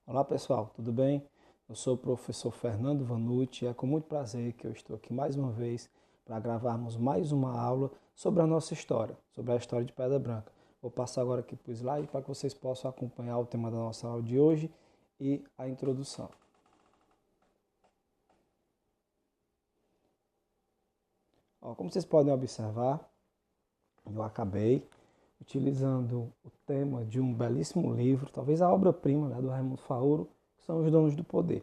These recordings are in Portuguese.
Olá pessoal, tudo bem? Eu sou o professor Fernando Vanucci e é com muito prazer que eu estou aqui mais uma vez para gravarmos mais uma aula sobre a nossa história, sobre a história de Pedra Branca. Vou passar agora aqui para o slide para que vocês possam acompanhar o tema da nossa aula de hoje e a introdução. Como vocês podem observar, eu acabei utilizando o tema de um belíssimo livro, talvez a obra-prima, do Raimundo Faoro, que são Os Donos do Poder,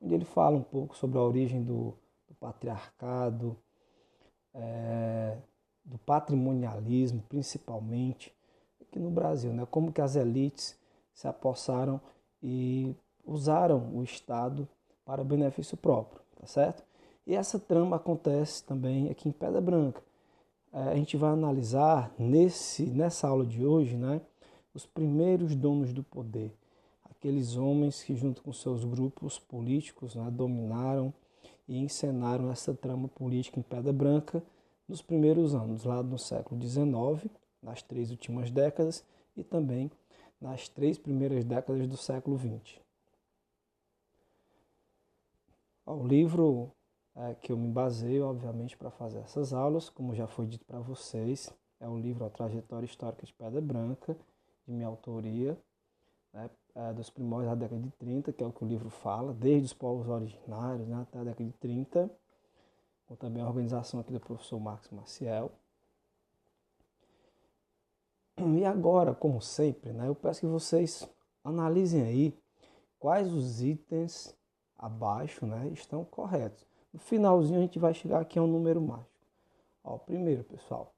onde ele fala um pouco sobre a origem do patriarcado, do patrimonialismo, principalmente aqui no Brasil, né? Como que as elites se apossaram e usaram o Estado para benefício próprio, tá certo? E essa trama acontece também aqui em Pedra Branca. A gente vai analisar nessa aula de hoje, né, os primeiros donos do poder, aqueles homens que junto com seus grupos políticos, né, dominaram e encenaram essa trama política em Pedra Branca nos primeiros anos, lá no século XIX, nas 3 últimas décadas e também nas 3 primeiras décadas do século XX. O livro que eu me baseio, obviamente, para fazer essas aulas, como já foi dito para vocês, é o livro A Trajetória Histórica de Pedra Branca, de minha autoria, né, dos primórdios da década de 30, que é o que o livro fala, desde os povos originários, né, até a década de 30, com também a organização aqui do professor Marcos Maciel. E agora, como sempre, né, eu peço que vocês analisem aí quais os itens abaixo, né, estão corretos. No finalzinho a gente vai chegar aqui a um número mágico. Primeiro, pessoal,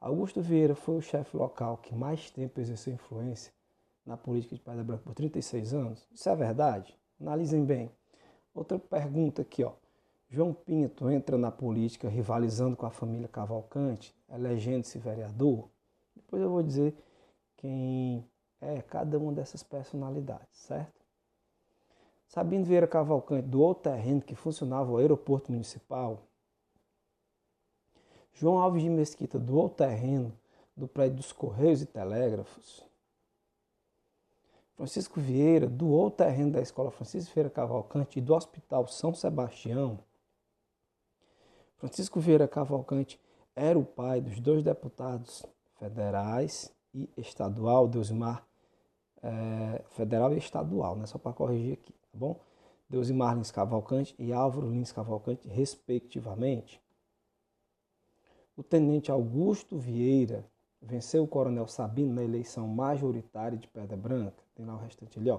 Augusto Vieira foi o chefe local que mais tempo exerceu influência na política de Pedra Branca por 36 anos. Isso é verdade? Analisem bem. Outra pergunta aqui, João Pinto entra na política rivalizando com a família Cavalcante, elegendo-se vereador? Depois eu vou dizer quem é cada uma dessas personalidades, certo? Sabino Vieira Cavalcante doou o terreno que funcionava o aeroporto municipal. João Alves de Mesquita doou o terreno do prédio dos Correios e Telégrafos. Francisco Vieira doou o terreno da Escola Francisco Vieira Cavalcante e do Hospital São Sebastião. Francisco Vieira Cavalcante era o pai dos 2 deputados federais e estadual, Deusimar, federal e estadual, né? Só para corrigir aqui, tá bom? Deusimar Lins Cavalcante e Álvaro Lins Cavalcante, respectivamente. O tenente Augusto Vieira venceu o coronel Sabino na eleição majoritária de Pedra Branca, tem lá o restante ali,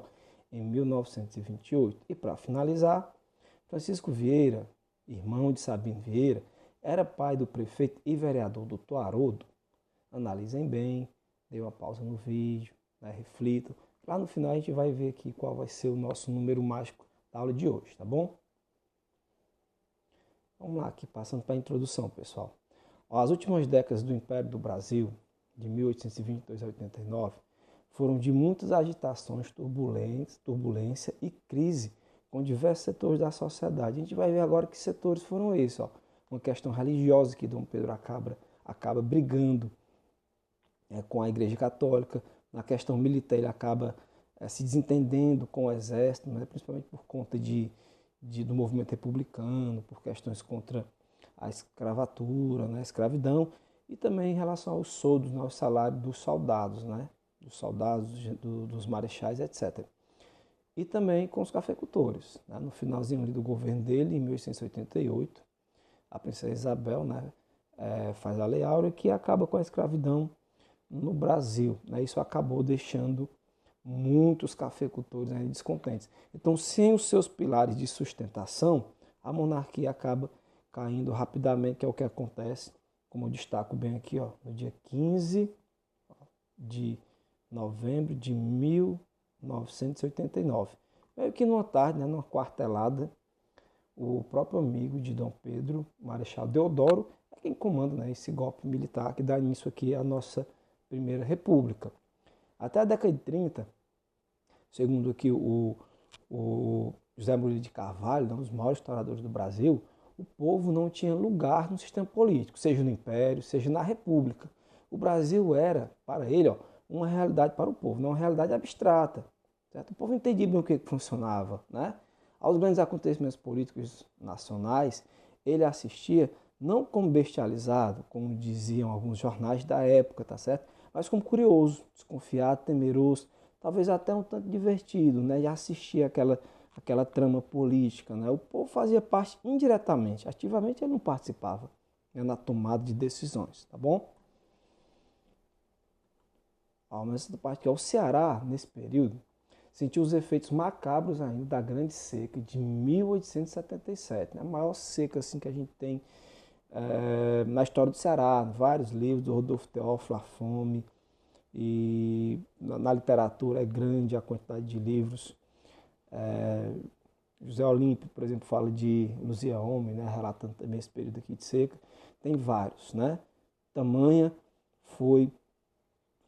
em 1928. E para finalizar, Francisco Vieira, irmão de Sabino Vieira, era pai do prefeito e vereador Dr. Haroldo. Analisem bem, dê uma pausa no vídeo, né, reflitam. Lá no final a gente vai ver aqui qual vai ser o nosso número mágico da aula de hoje, tá bom? Vamos lá aqui, passando para a introdução, pessoal. As últimas décadas do Império do Brasil, de 1822 a 89, foram de muitas agitações, turbulência e crise com diversos setores da sociedade. A gente vai ver agora que setores foram esses. Uma questão religiosa que Dom Pedro acaba brigando com a Igreja Católica. Na questão militar ele acaba se desentendendo com o exército, né, principalmente por conta do movimento republicano, por questões contra a escravatura, né, a escravidão, e também em relação aos soldos, né, ao salário dos soldados, né, dos marechais, etc. E também com os cafeicultores. Né, no finalzinho ali do governo dele, em 1888, a princesa Isabel, né, faz a Lei Áurea, que acaba com a escravidão no Brasil. Né, isso acabou deixando muitos cafeicultores, né, descontentes. Então, sem os seus pilares de sustentação, a monarquia acaba caindo rapidamente, que é o que acontece, como eu destaco bem aqui, no dia 15 de novembro de 1989. Meio que numa tarde, né, numa quartelada, o próprio amigo de Dom Pedro, Marechal Deodoro, é quem comanda, né, esse golpe militar que dá início aqui à nossa Primeira República. Até a década de 30, segundo aqui o José Murilo de Carvalho, um dos maiores historiadores do Brasil, o povo não tinha lugar no sistema político, seja no Império, seja na República. O Brasil era, para ele, uma realidade para o povo, não uma realidade abstrata. certo? O povo entendia bem o que funcionava, né? Aos grandes acontecimentos políticos nacionais, ele assistia não como bestializado, como diziam alguns jornais da época, tá certo? Mas como curioso, desconfiado, temeroso, talvez até um tanto divertido, né? E assistia aquela trama política, né? O povo fazia parte indiretamente, ativamente ele não participava, né, na tomada de decisões, tá bom? Nessa parte que é o Ceará, nesse período, sentiu os efeitos macabros ainda da grande seca de 1877, né? A maior seca assim que a gente tem na história do Ceará, vários livros do Rodolfo Teófilo, A Fome, e na literatura é grande a quantidade de livros. José Olímpio, por exemplo, fala de Luzia Homem, né, relatando também esse período aqui de seca. Tem vários, né? Tamanha foi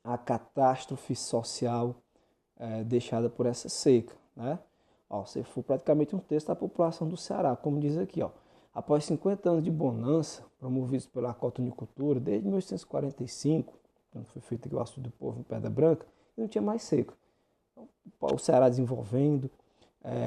a catástrofe social deixada por essa seca, né? Ó, se for praticamente um terço da população do Ceará, como diz aqui, ó. Após 50 anos de bonança, promovidos pela cotonicultura, desde 1845, quando foi feito aqui o Açude do Povo em Pedra Branca, não tinha mais seca. Então, o Ceará desenvolvendo,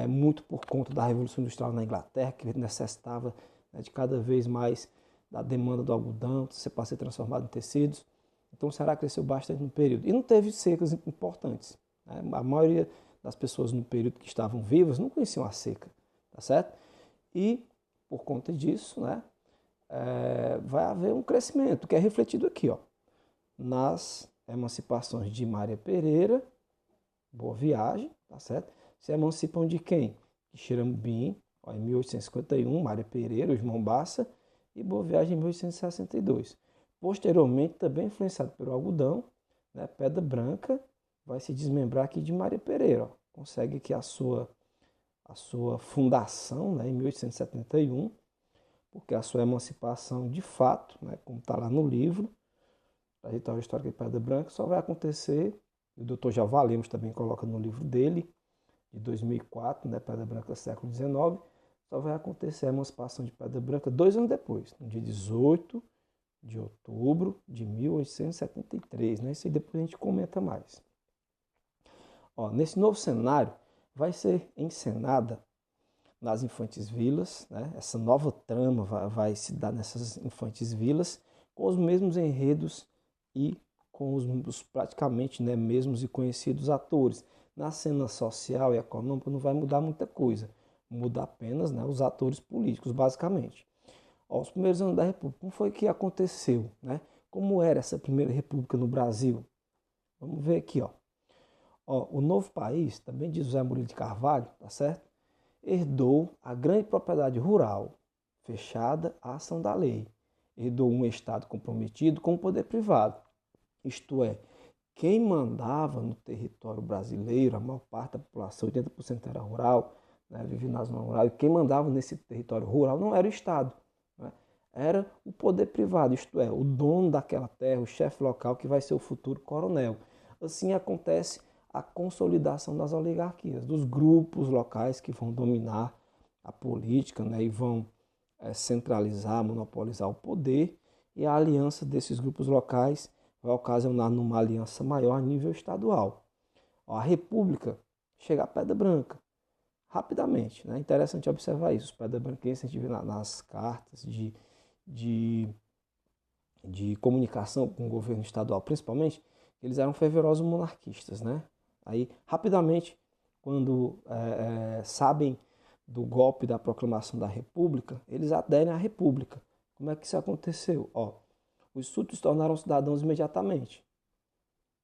muito por conta da Revolução Industrial na Inglaterra, que necessitava, né, de cada vez mais da demanda do algodão para ser transformado em tecidos. Então o Ceará cresceu bastante no período. E não teve secas importantes, né? A maioria das pessoas no período que estavam vivas não conheciam a seca, tá certo? E por conta disso, né, vai haver um crescimento que é refletido aqui, ó, nas emancipações de Maria Pereira, Boa Viagem, tá certo? Se emancipam de quem? De Xiramubim, ó, em 1851, Maria Pereira, os Mombaça, e Boa Viagem em 1862. Posteriormente, também influenciado pelo algodão, né, Pedra Branca vai se desmembrar aqui de Maria Pereira. Ó. Consegue aqui a sua fundação, né, em 1871, porque a sua emancipação de fato, né, como está lá no livro, Trajetória Histórica de Pedra Branca, só vai acontecer, e o Dr. Jalva Lemos também coloca no livro dele, de 2004, né, Pedra Branca século XIX, só vai acontecer a emancipação de Pedra Branca 2 anos depois, no dia 18 de outubro de 1873. Né? Isso aí depois a gente comenta mais. Ó, nesse novo cenário, vai ser encenada nas Infantes Vilas, né? Essa nova trama vai se dar nessas Infantes Vilas, com os mesmos enredos e com os praticamente, né, mesmos e conhecidos atores. Na cena social e econômica não vai mudar muita coisa, muda apenas, né, os atores políticos, basicamente. Ó, os primeiros anos da República, como foi que aconteceu? Né? Como era essa primeira República no Brasil? Vamos ver aqui, ó. Ó, o novo país, também diz José Murilo de Carvalho, tá certo? Herdou a grande propriedade rural, fechada à ação da lei. Herdou um Estado comprometido com o poder privado. Isto é, quem mandava no território brasileiro, a maior parte da população, 80% era rural, né, vivia na zona rural, e quem mandava nesse território rural não era o Estado, né, era o poder privado, isto é, o dono daquela terra, o chefe local que vai ser o futuro coronel. Assim acontece a consolidação das oligarquias, dos grupos locais que vão dominar a política, né, e vão centralizar, monopolizar o poder, e a aliança desses grupos locais vai ocasionar numa aliança maior a nível estadual. Ó, a República chega a Pedra Branca rapidamente, né? Interessante observar isso. Os pedra-branquenses, a gente vê nas cartas de, de comunicação com o governo estadual, principalmente, eles eram fervorosos monarquistas, né? Aí, rapidamente, quando sabem do golpe da proclamação da República, eles aderem à República. Como é que isso aconteceu? Ó, os súditos se tornaram cidadãos imediatamente.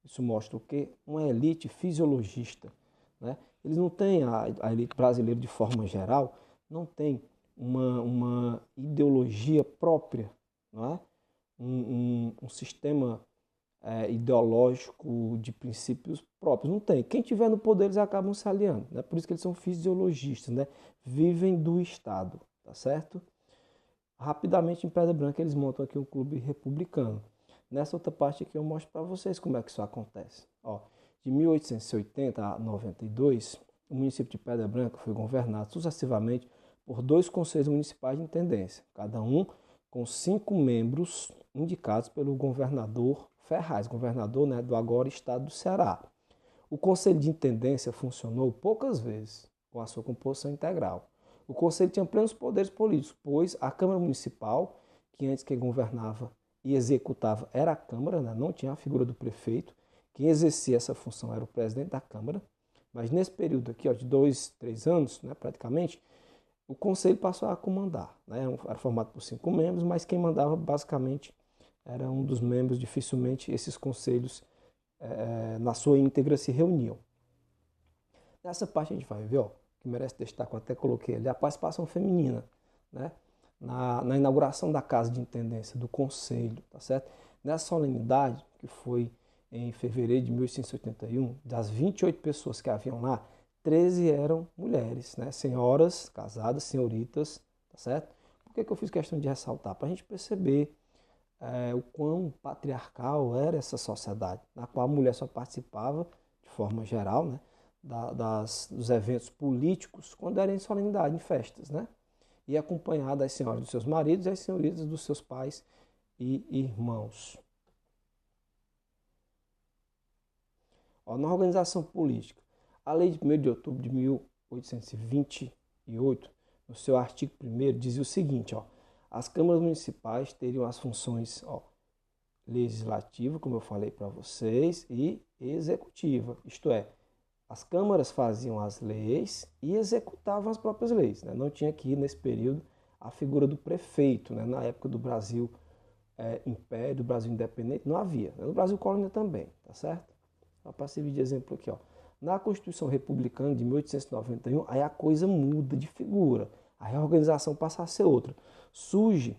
Isso mostra o quê? Uma elite fisiologista. Né? Eles não têm, a elite brasileira de forma geral, não tem uma ideologia própria, não é? Um sistema ideológico de princípios próprios. Não tem. Quem tiver no poder, eles acabam se aliando. Né? Por isso que eles são fisiologistas, né? Vivem do Estado, tá certo? Rapidamente, em Pedra Branca, eles montam aqui um clube republicano. Nessa outra parte aqui eu mostro para vocês como é que isso acontece. Ó, de 1880 a 92, o município de Pedra Branca foi governado sucessivamente por 2 conselhos municipais de intendência, cada um com 5 membros indicados pelo governador Ferraz, governador, né, do agora estado do Ceará. O Conselho de Intendência funcionou poucas vezes com a sua composição integral. O Conselho tinha plenos poderes políticos, pois a Câmara Municipal, que antes quem governava e executava era a Câmara, né? Não tinha a figura do prefeito, quem exercia essa função era o presidente da Câmara, mas nesse período aqui, ó, de 2, 3 anos, né, praticamente, o Conselho passou a comandar. Né? Era formado por 5 membros, mas quem mandava basicamente era um dos membros. Dificilmente esses conselhos, na sua íntegra, se reuniam. Nessa parte a gente vai ver, ó, que merece destaque, eu até coloquei ali, a participação feminina, né? Na inauguração da Casa de Intendência, do Conselho, tá certo? Nessa solenidade, que foi em fevereiro de 1881, das 28 pessoas que haviam lá, 13 eram mulheres, né? Senhoras, casadas, senhoritas, tá certo? Por que eu fiz questão de ressaltar? Para a gente perceber o quão patriarcal era essa sociedade, na qual a mulher só participava, de forma geral, né, dos eventos políticos, quando era em solenidade, em festas, né? E acompanhada das senhoras dos seus maridos e as senhoritas dos seus pais e irmãos. Ó, na organização política, a Lei de 1º de outubro de 1828, no seu artigo 1º, dizia o seguinte, ó, as câmaras municipais teriam as funções, ó, legislativa, como eu falei para vocês, e executiva, isto é, as câmaras faziam as leis e executavam as próprias leis. Né? Não tinha aqui, nesse período, a figura do prefeito. Né? Na época do Brasil Império, do Brasil Independente, não havia. No Brasil Colônia também, tá certo? Só para servir de exemplo aqui, ó. Na Constituição Republicana de 1891, aí a coisa muda de figura. A reorganização passa a ser outra. Surge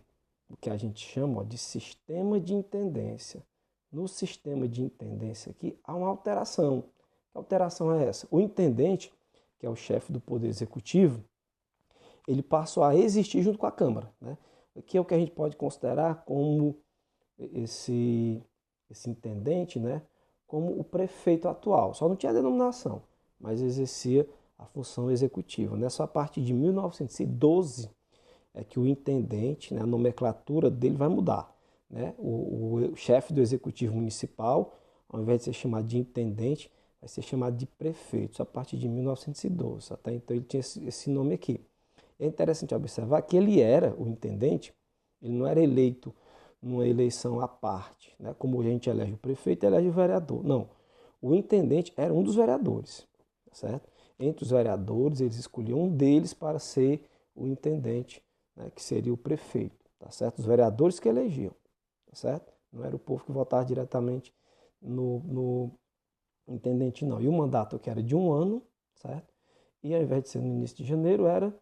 o que a gente chama, ó, de sistema de intendência. No sistema de intendência aqui há uma alteração. Que alteração é essa? O intendente, que é o chefe do Poder Executivo, ele passou a existir junto com a Câmara. Né? Que é o que a gente pode considerar como esse intendente, né? Como o prefeito atual. Só não tinha denominação, mas exercia a função executiva. Né? Só a partir de 1912 é que o intendente, né, a nomenclatura dele vai mudar. Né? O chefe do executivo municipal, ao invés de ser chamado de intendente, vai ser chamado de prefeito, a partir de 1912. Até então ele tinha esse nome aqui. É interessante observar que ele era o intendente, ele não era eleito numa eleição à parte, né? Como a gente elege o prefeito, elege o vereador. Não, o intendente era um dos vereadores, certo? Entre os vereadores, eles escolhiam um deles para ser o intendente, né? Que seria o prefeito, tá certo? Os vereadores que elegiam, tá certo? Não era o povo que votava diretamente no intendente, não. E o mandato que era de 1 ano, certo? E ao invés de ser no início de janeiro, era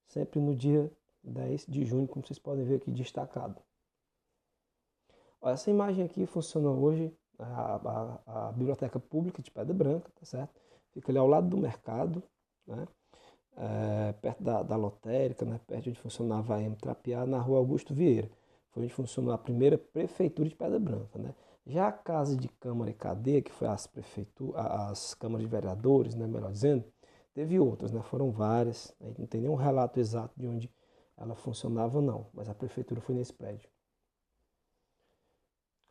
sempre no dia 10 de junho, como vocês podem ver aqui destacado. Essa imagem aqui funciona hoje, a Biblioteca Pública de Pedra Branca, tá certo? Fica ali ao lado do mercado, né? Perto da lotérica, né? Perto de onde funcionava a Trapiá, na rua Augusto Vieira. Foi onde funcionou a primeira prefeitura de Pedra Branca, né? Já a Casa de Câmara e Cadeia, que foi as câmaras de vereadores, né? Melhor dizendo, teve outras, né? Foram várias, né? Não tem nenhum relato exato de onde ela funcionava, não, mas a prefeitura foi nesse prédio.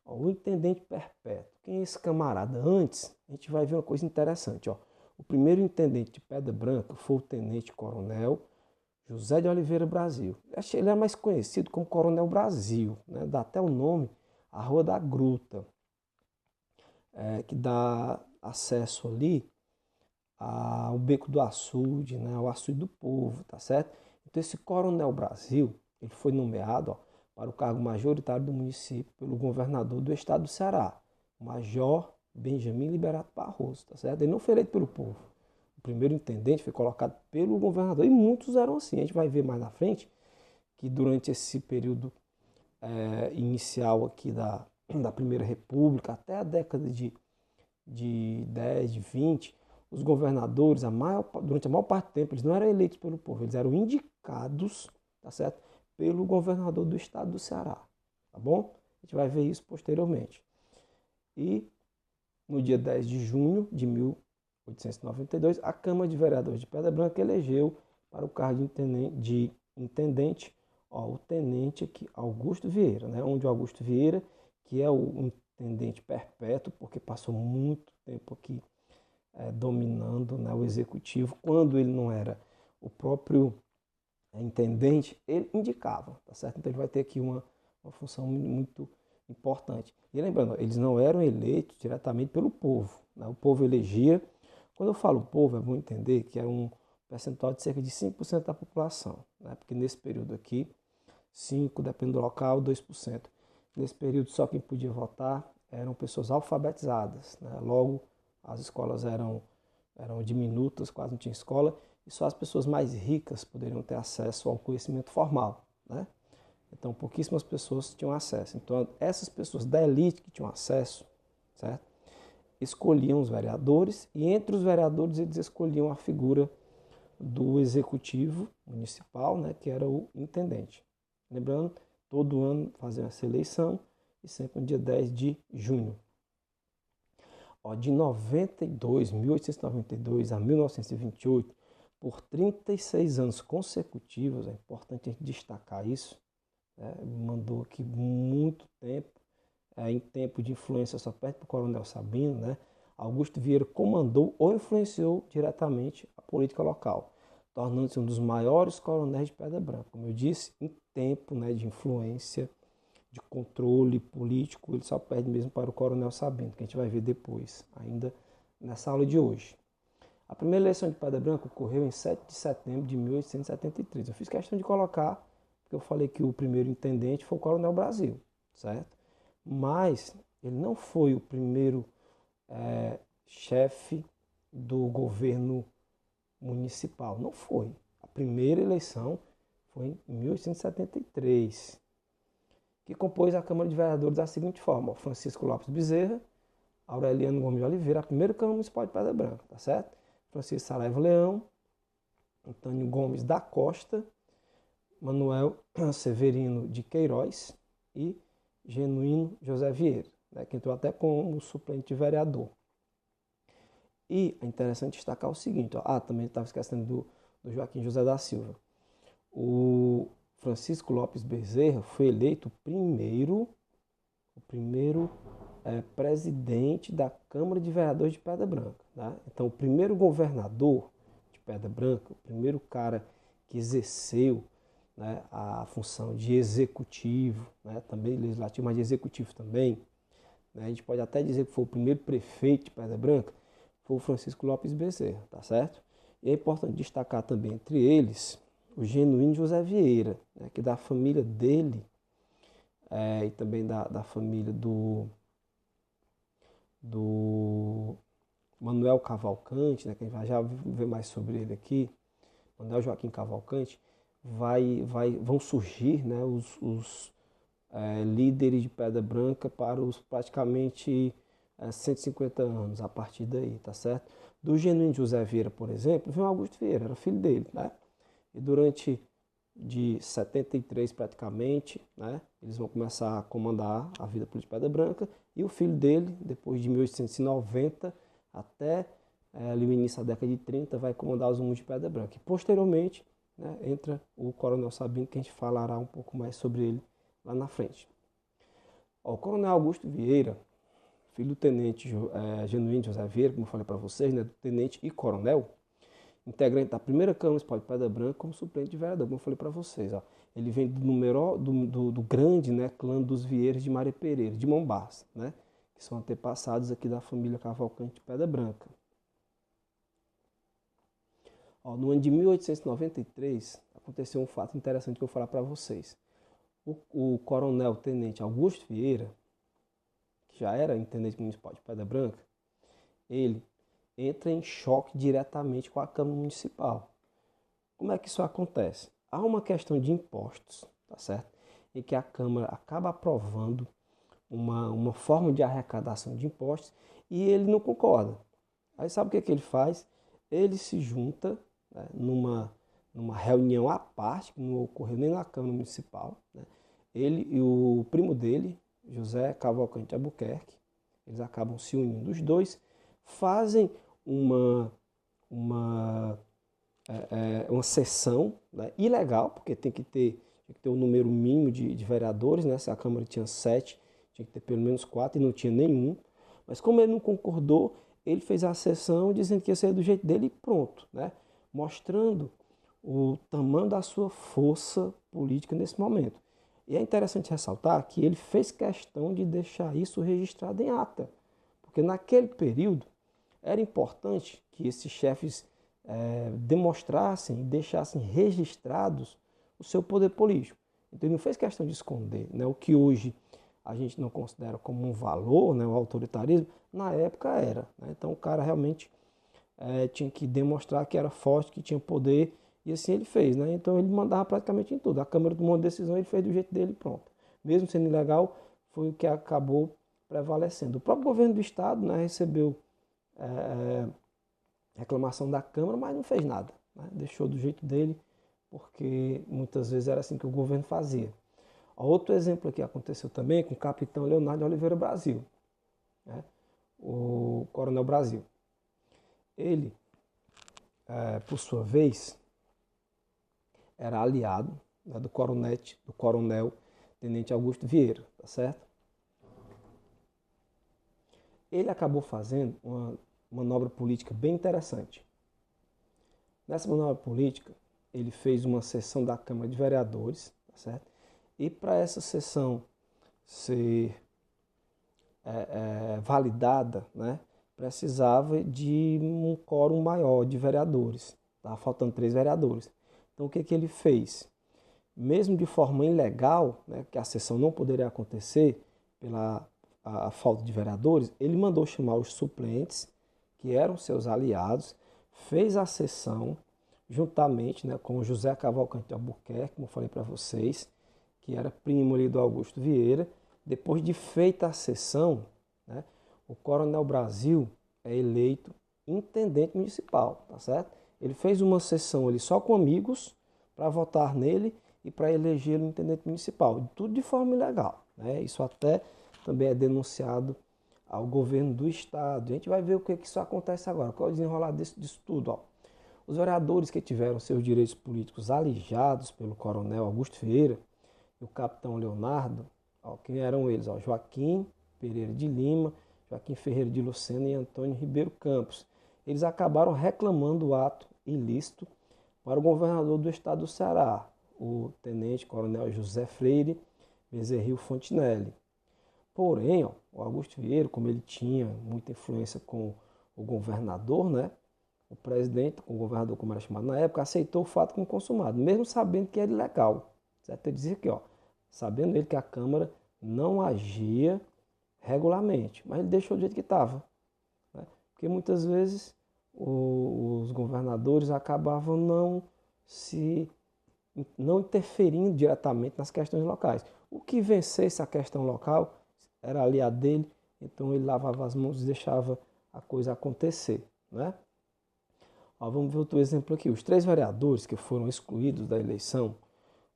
Ó, o intendente perpétuo. Quem é esse camarada? Antes, a gente vai ver uma coisa interessante. Ó. O primeiro intendente de Pedra Branca foi o tenente-coronel José de Oliveira Brasil. Ele é mais conhecido como Coronel Brasil, né? Dá até o nome à Rua da Gruta, que dá acesso ali ao Beco do Açude, né? Ao Açude do Povo, tá certo? Então esse Coronel Brasil, ele foi nomeado, ó, para o cargo majoritário do município pelo governador do estado do Ceará, o Major Benjamin Liberato Barroso, tá certo? Ele não foi eleito pelo povo. O primeiro intendente foi colocado pelo governador e muitos eram assim. A gente vai ver mais na frente que durante esse período inicial aqui da Primeira República, até a década de 10, de 20, os governadores, durante a maior parte do tempo, eles não eram eleitos pelo povo, eles eram indicados, tá certo? Pelo governador do estado do Ceará, tá bom? A gente vai ver isso posteriormente. E no dia 10 de junho de 1892, a Câmara de Vereadores de Pedra Branca elegeu para o cargo de intendente, ó, o tenente aqui, Augusto Vieira, né? Onde o Augusto Vieira, que é o intendente perpétuo, porque passou muito tempo aqui dominando, né, o executivo. Quando ele não era o próprio intendente, ele indicava, tá certo? Então ele vai ter aqui uma função muito importante. E lembrando, eles não eram eleitos diretamente pelo povo, né? O povo elegia. Quando eu falo povo, é bom entender que é um percentual de cerca de 5% da população, né? Porque nesse período aqui, 5%, depende do local, 2%. Nesse período, só quem podia votar eram pessoas alfabetizadas, né? Logo, as escolas eram diminutas, quase não tinha escola, e só as pessoas mais ricas poderiam ter acesso ao conhecimento formal, né? Então, pouquíssimas pessoas tinham acesso. Então, essas pessoas da elite que tinham acesso, certo? Escolhiam os vereadores e entre os vereadores eles escolhiam a figura do executivo municipal, né, que era o intendente. Lembrando, todo ano faziam essa eleição e sempre no dia 10 de junho. De 1892 a 1928, por 36 anos consecutivos, é importante a gente destacar isso, mandou aqui muito tempo, em tempo de influência só perto do Coronel Sabino, né? Augusto Vieira comandou ou influenciou diretamente a política local, tornando-se um dos maiores coronéis de Pedra Branca. Como eu disse, em tempo, né, de influência, de controle político, ele só perde mesmo para o Coronel Sabino, que a gente vai ver depois, ainda nessa aula de hoje. A primeira eleição de Pedra Branca ocorreu em 7 de setembro de 1873. Eu fiz questão de colocar, porque eu falei que o primeiro intendente foi o Coronel Brasil, certo? Mas ele não foi o primeiro chefe do governo municipal. Não foi. A primeira eleição foi em 1873, que compôs a Câmara de Vereadores da seguinte forma: Francisco Lopes Bezerra, Aureliano Gomes de Oliveira, a primeira Câmara Municipal de Pedra Branca, tá certo? Francisco Saraiva Leão, Antônio Gomes da Costa, Manuel Severino de Queiroz e Genuíno José Vieira, né, que entrou até como suplente de vereador. E é interessante destacar o seguinte, também estava esquecendo do Joaquim José da Silva. O Francisco Lopes Bezerra foi eleito o primeiro presidente da Câmara de Vereadores de Pedra Branca. Tá? Então, o primeiro governador de Pedra Branca, o primeiro cara que exerceu, né, a função de executivo, né, também legislativo, mas de executivo também, né, a gente pode até dizer que foi o primeiro prefeito de Pedra Branca, foi o Francisco Lopes Bezerra, tá certo? E é importante destacar também entre eles o Genuíno José Vieira, né, que da família dele e também da família do Manuel Cavalcante, né, que a gente vai já ver mais sobre ele aqui, Manuel Joaquim Cavalcante, vão surgir, né, os líderes de Pedra Branca para os praticamente 150 anos a partir daí, tá certo? Do Genuíno José Vieira, por exemplo, veio Augusto Vieira, era filho dele, né? E durante de 73 praticamente, né, eles vão começar a comandar a vida política de Pedra Branca, e o filho dele, depois de 1890 até ali o início da década de 30, vai comandar os rumos de Pedra Branca. E posteriormente, né, entra o Coronel Sabino, que a gente falará um pouco mais sobre ele lá na frente. O Coronel Augusto Vieira, filho do tenente Genuíno José Vieira, como eu falei para vocês, né, do tenente e coronel, integrante da primeira Câmara Municipal de Pedra Branca como suplente de vereador, como eu falei para vocês. Ele vem do grande, né, clã dos Vieiras de Maria Pereira, de Mombaça, né, que são antepassados aqui da família Cavalcante de Pedra Branca. No ano de 1893, aconteceu um fato interessante que eu vou falar para vocês. O coronel tenente Augusto Vieira, que já era intendente municipal de Pedra Branca, ele entra em choque diretamente com a Câmara Municipal. Como é que isso acontece? Há uma questão de impostos, tá certo? Em que a Câmara acaba aprovando uma forma de arrecadação de impostos e ele não concorda. Aí sabe o que ele faz? Ele se junta, né, numa reunião à parte, que não ocorreu nem na Câmara Municipal, né? Ele e o primo dele, José Cavalcante Albuquerque, eles acabam se unindo. Os dois fazem uma sessão, né, ilegal, porque tem que ter um número mínimo de vereadores, né? Se a Câmara tinha 7, tinha que ter pelo menos 4 e não tinha nenhum. Mas como ele não concordou, ele fez a sessão dizendo que ia ser do jeito dele e pronto, né? Mostrando o tamanho da sua força política nesse momento. E é interessante ressaltar que ele fez questão de deixar isso registrado em ata, porque naquele período era importante que esses chefes demonstrassem e deixassem registrados o seu poder político. Então ele não fez questão de esconder, né? O que hoje a gente não considera como um valor, né? O autoritarismo, na época era, né? Então o cara realmente tinha que demonstrar que era forte, que tinha poder, e assim ele fez, né? Então ele mandava praticamente em tudo. A Câmara tomou uma decisão, ele fez do jeito dele e pronto. Mesmo sendo ilegal, foi o que acabou prevalecendo. O próprio governo do estado, né, recebeu reclamação da Câmara, mas não fez nada, né? Deixou do jeito dele, porque muitas vezes era assim que o governo fazia. Outro exemplo aqui aconteceu também com o capitão Leonardo de Oliveira Brasil, né? O Coronel Brasil. Ele, por sua vez, era aliado, né, do coronel Tenente Augusto Vieira, tá certo? Ele acabou fazendo uma manobra política bem interessante. Nessa manobra política, ele fez uma sessão da Câmara de Vereadores, tá certo? E para essa sessão ser validada, né, precisava de um quórum maior de vereadores. Estava faltando 3 vereadores. Então o que ele fez? Mesmo de forma ilegal, né, que a sessão não poderia acontecer pela a falta de vereadores, ele mandou chamar os suplentes, que eram seus aliados, fez a sessão juntamente, né, com José Cavalcante de Albuquerque, como eu falei para vocês, que era primo ali do Augusto Vieira. Depois de feita a sessão, né, o Coronel Brasil é eleito intendente municipal, tá certo? Ele fez uma sessão ali só com amigos para votar nele e para elegê-lo intendente municipal, tudo de forma ilegal, né? Isso até também é denunciado ao governo do estado. A gente vai ver o que isso acontece agora, qual é o desenrolar disso tudo, ó. Os vereadores que tiveram seus direitos políticos alijados pelo Coronel Augusto Vieira e o capitão Leonardo, ó, quem eram eles? Ó, Joaquim Pereira de Lima, Joaquim Ferreira de Lucena e Antônio Ribeiro Campos. Eles acabaram reclamando o ato ilícito para o governador do estado do Ceará, o tenente-coronel José Freire Bezerril Fontinelli. Porém, ó, o Augusto Vieira, como ele tinha muita influência com o governador, né, o presidente, o governador como era chamado na época, aceitou o fato como consumado, mesmo sabendo que era ilegal. Certo? Ele dizia aqui, ó, sabendo ele que a Câmara não agia regularmente, mas ele deixou do jeito que estava, né? Porque muitas vezes os governadores acabavam não interferindo diretamente nas questões locais. O que vencesse a questão local era aliado dele, então ele lavava as mãos e deixava a coisa acontecer, né? Ó, vamos ver outro exemplo aqui. Os 3 vereadores que foram excluídos da eleição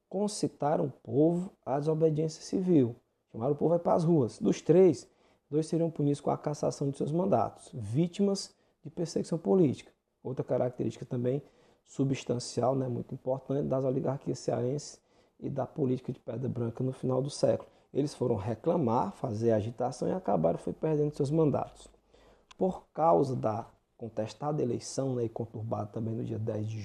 concitaram o povo à desobediência civil. Chamaram o povo a ir para as ruas. Dos 3, 2 seriam punidos com a cassação de seus mandatos, vítimas de perseguição política. Outra característica também substancial, né, muito importante, das oligarquias cearenses e da política de Pedra Branca no final do século. Eles foram reclamar, fazer agitação e acabaram perdendo seus mandatos. Por causa da contestada eleição, né, e conturbada também no dia 10 de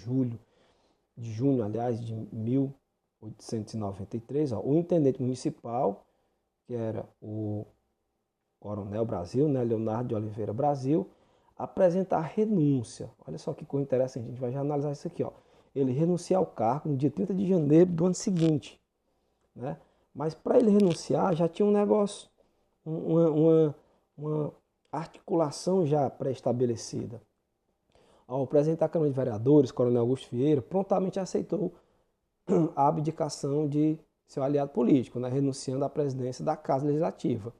junho, aliás, de 1893, ó, o intendente municipal, que era o Coronel Brasil, né, Leonardo de Oliveira Brasil, apresentar renúncia. Olha só que coisa interessante, a gente vai já analisar isso aqui, ó. Ele renuncia ao cargo no dia 30 de janeiro do ano seguinte, né? Mas para ele renunciar já tinha um negócio, uma articulação já pré-estabelecida. Ao apresentar a Câmara de Vereadores, Coronel Augusto Vieira prontamente aceitou a abdicação de seu aliado político, né, renunciando à presidência da Casa Legislativa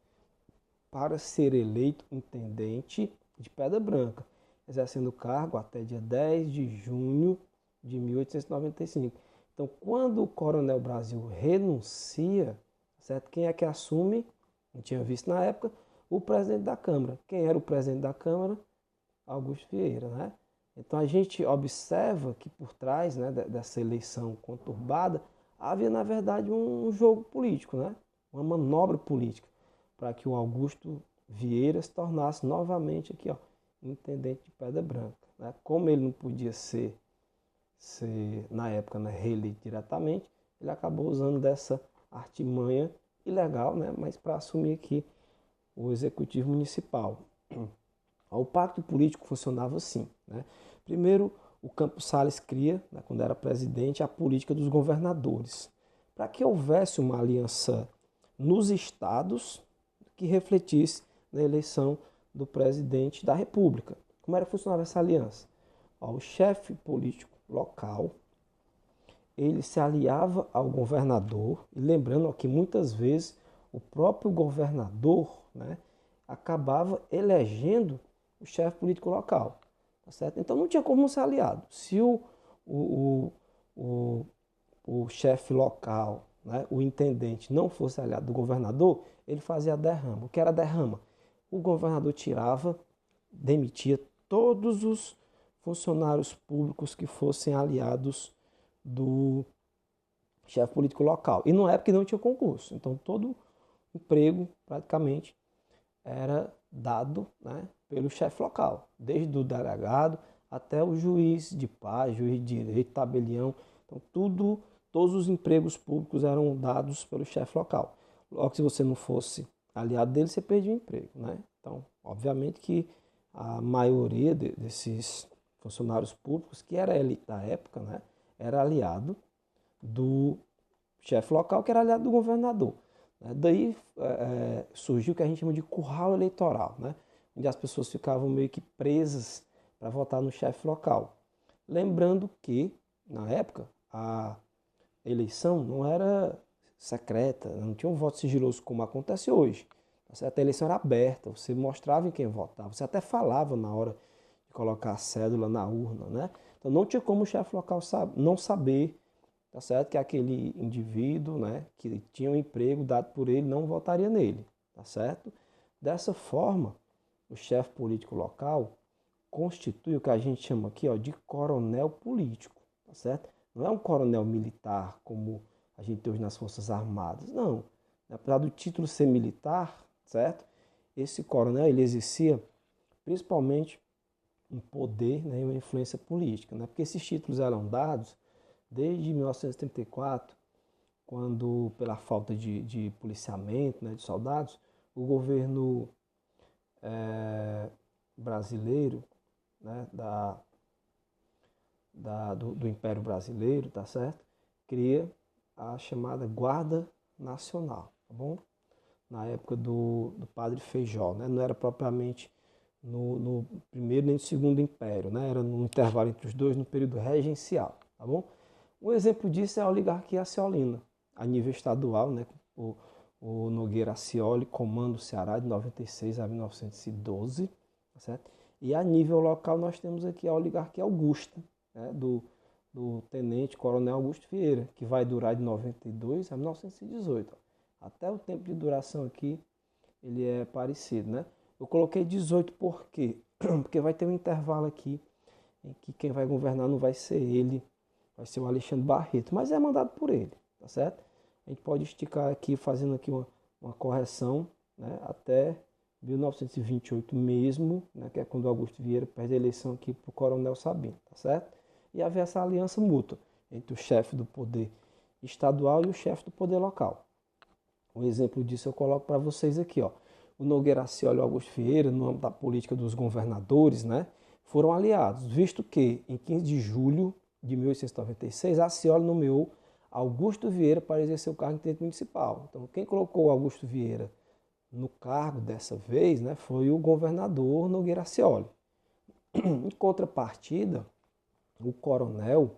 para ser eleito intendente de Pedra Branca, exercendo o cargo até dia 10 de junho de 1895. Então, quando o Coronel Brasil renuncia, certo? Quem é que assume? Não tinha visto na época, o presidente da Câmara. Quem era o presidente da Câmara? Augusto Vieira, né? Então a gente observa que por trás, né, dessa eleição conturbada havia na verdade um jogo político, né? Uma manobra política para que o Augusto Vieira se tornasse novamente aqui, ó, intendente de Pedra Branca, né? Como ele não podia ser na época, né, reeleito diretamente, ele acabou usando dessa artimanha ilegal, né, mas para assumir aqui o executivo municipal. O pacto político funcionava assim, né? Primeiro, o Campos Salles cria, né, quando era presidente, a política dos governadores, para que houvesse uma aliança nos estados que refletisse na eleição do presidente da República. Como era que funcionava essa aliança? O chefe político local, ele se aliava ao governador, e lembrando que muitas vezes o próprio governador, né, acabava elegendo o chefe político local. Tá certo? Então não tinha como ser aliado. Se o, o, o chefe local, né, o intendente, não fosse aliado do governador, ele fazia a derrama. O que era a derrama? O governador tirava, demitia todos os funcionários públicos que fossem aliados do chefe político local. E na época não tinha concurso. Então todo emprego, praticamente, era dado, né, pelo chefe local, desde o delegado até o juiz de paz, juiz de direito, tabelião. Então todos os empregos públicos eram dados pelo chefe local. Logo que se você não fosse aliado dele, você perdia o emprego, né? Então, obviamente que a maioria desses funcionários públicos, que era a elite da época, né, era aliado do chefe local, que era aliado do governador. Daí surgiu o que a gente chama de curral eleitoral, né? Onde as pessoas ficavam meio que presas para votar no chefe local. Lembrando que, na época, a eleição não era secreta, não tinha um voto sigiloso como acontece hoje. A eleição era aberta, você mostrava em quem votava, você até falava na hora de colocar a cédula na urna, né? Então não tinha como o chefe local não saber, tá certo, que aquele indivíduo, né, que tinha um emprego dado por ele não votaria nele, tá certo? Dessa forma, o chefe político local constitui o que a gente chama aqui, ó, de coronel político, tá certo? Não é um coronel militar como a gente tem hoje nas Forças Armadas, não. Apesar do título ser militar, certo? Esse coronel ele exercia principalmente um poder, né, e uma influência política, né? Porque esses títulos eram dados desde 1934, quando, pela falta de policiamento, né, de soldados, o governo brasileiro, né, do Império Brasileiro, tá certo? Cria a chamada Guarda Nacional, tá bom? Na época do Padre Feijó, né? Não era propriamente no primeiro nem no segundo império, né? Era no intervalo entre os dois, no período regencial, tá bom? Um exemplo disso é a oligarquia Acciolina, a nível estadual, né? O Nogueira Accioli comanda o Ceará de 96 a 1912, tá certo? E a nível local nós temos aqui a oligarquia Augusta, né? do tenente coronel Augusto Vieira, que vai durar de 92 a 1918. Até o tempo de duração aqui ele é parecido, né? Eu coloquei 18 por quê? Porque vai ter um intervalo aqui em que quem vai governar não vai ser ele, vai ser o Alexandre Barreto, mas é mandado por ele, tá certo? A gente pode esticar aqui, fazendo aqui uma correção, né, até 1928 mesmo, né, que é quando Augusto Vieira perde a eleição aqui para o Coronel Sabino, tá certo? E haver essa aliança mútua entre o chefe do poder estadual e o chefe do poder local. Um exemplo disso eu coloco para vocês aqui, ó. O Nogueira Accioli e o Augusto Vieira, no âmbito da política dos governadores, né, foram aliados, visto que em 15 de julho de 1896, Accioli nomeou Augusto Vieira para exercer o cargo de intendente municipal. Então, quem colocou Augusto Vieira no cargo dessa vez, né, foi o governador Nogueira Accioli. Em contrapartida, o coronel,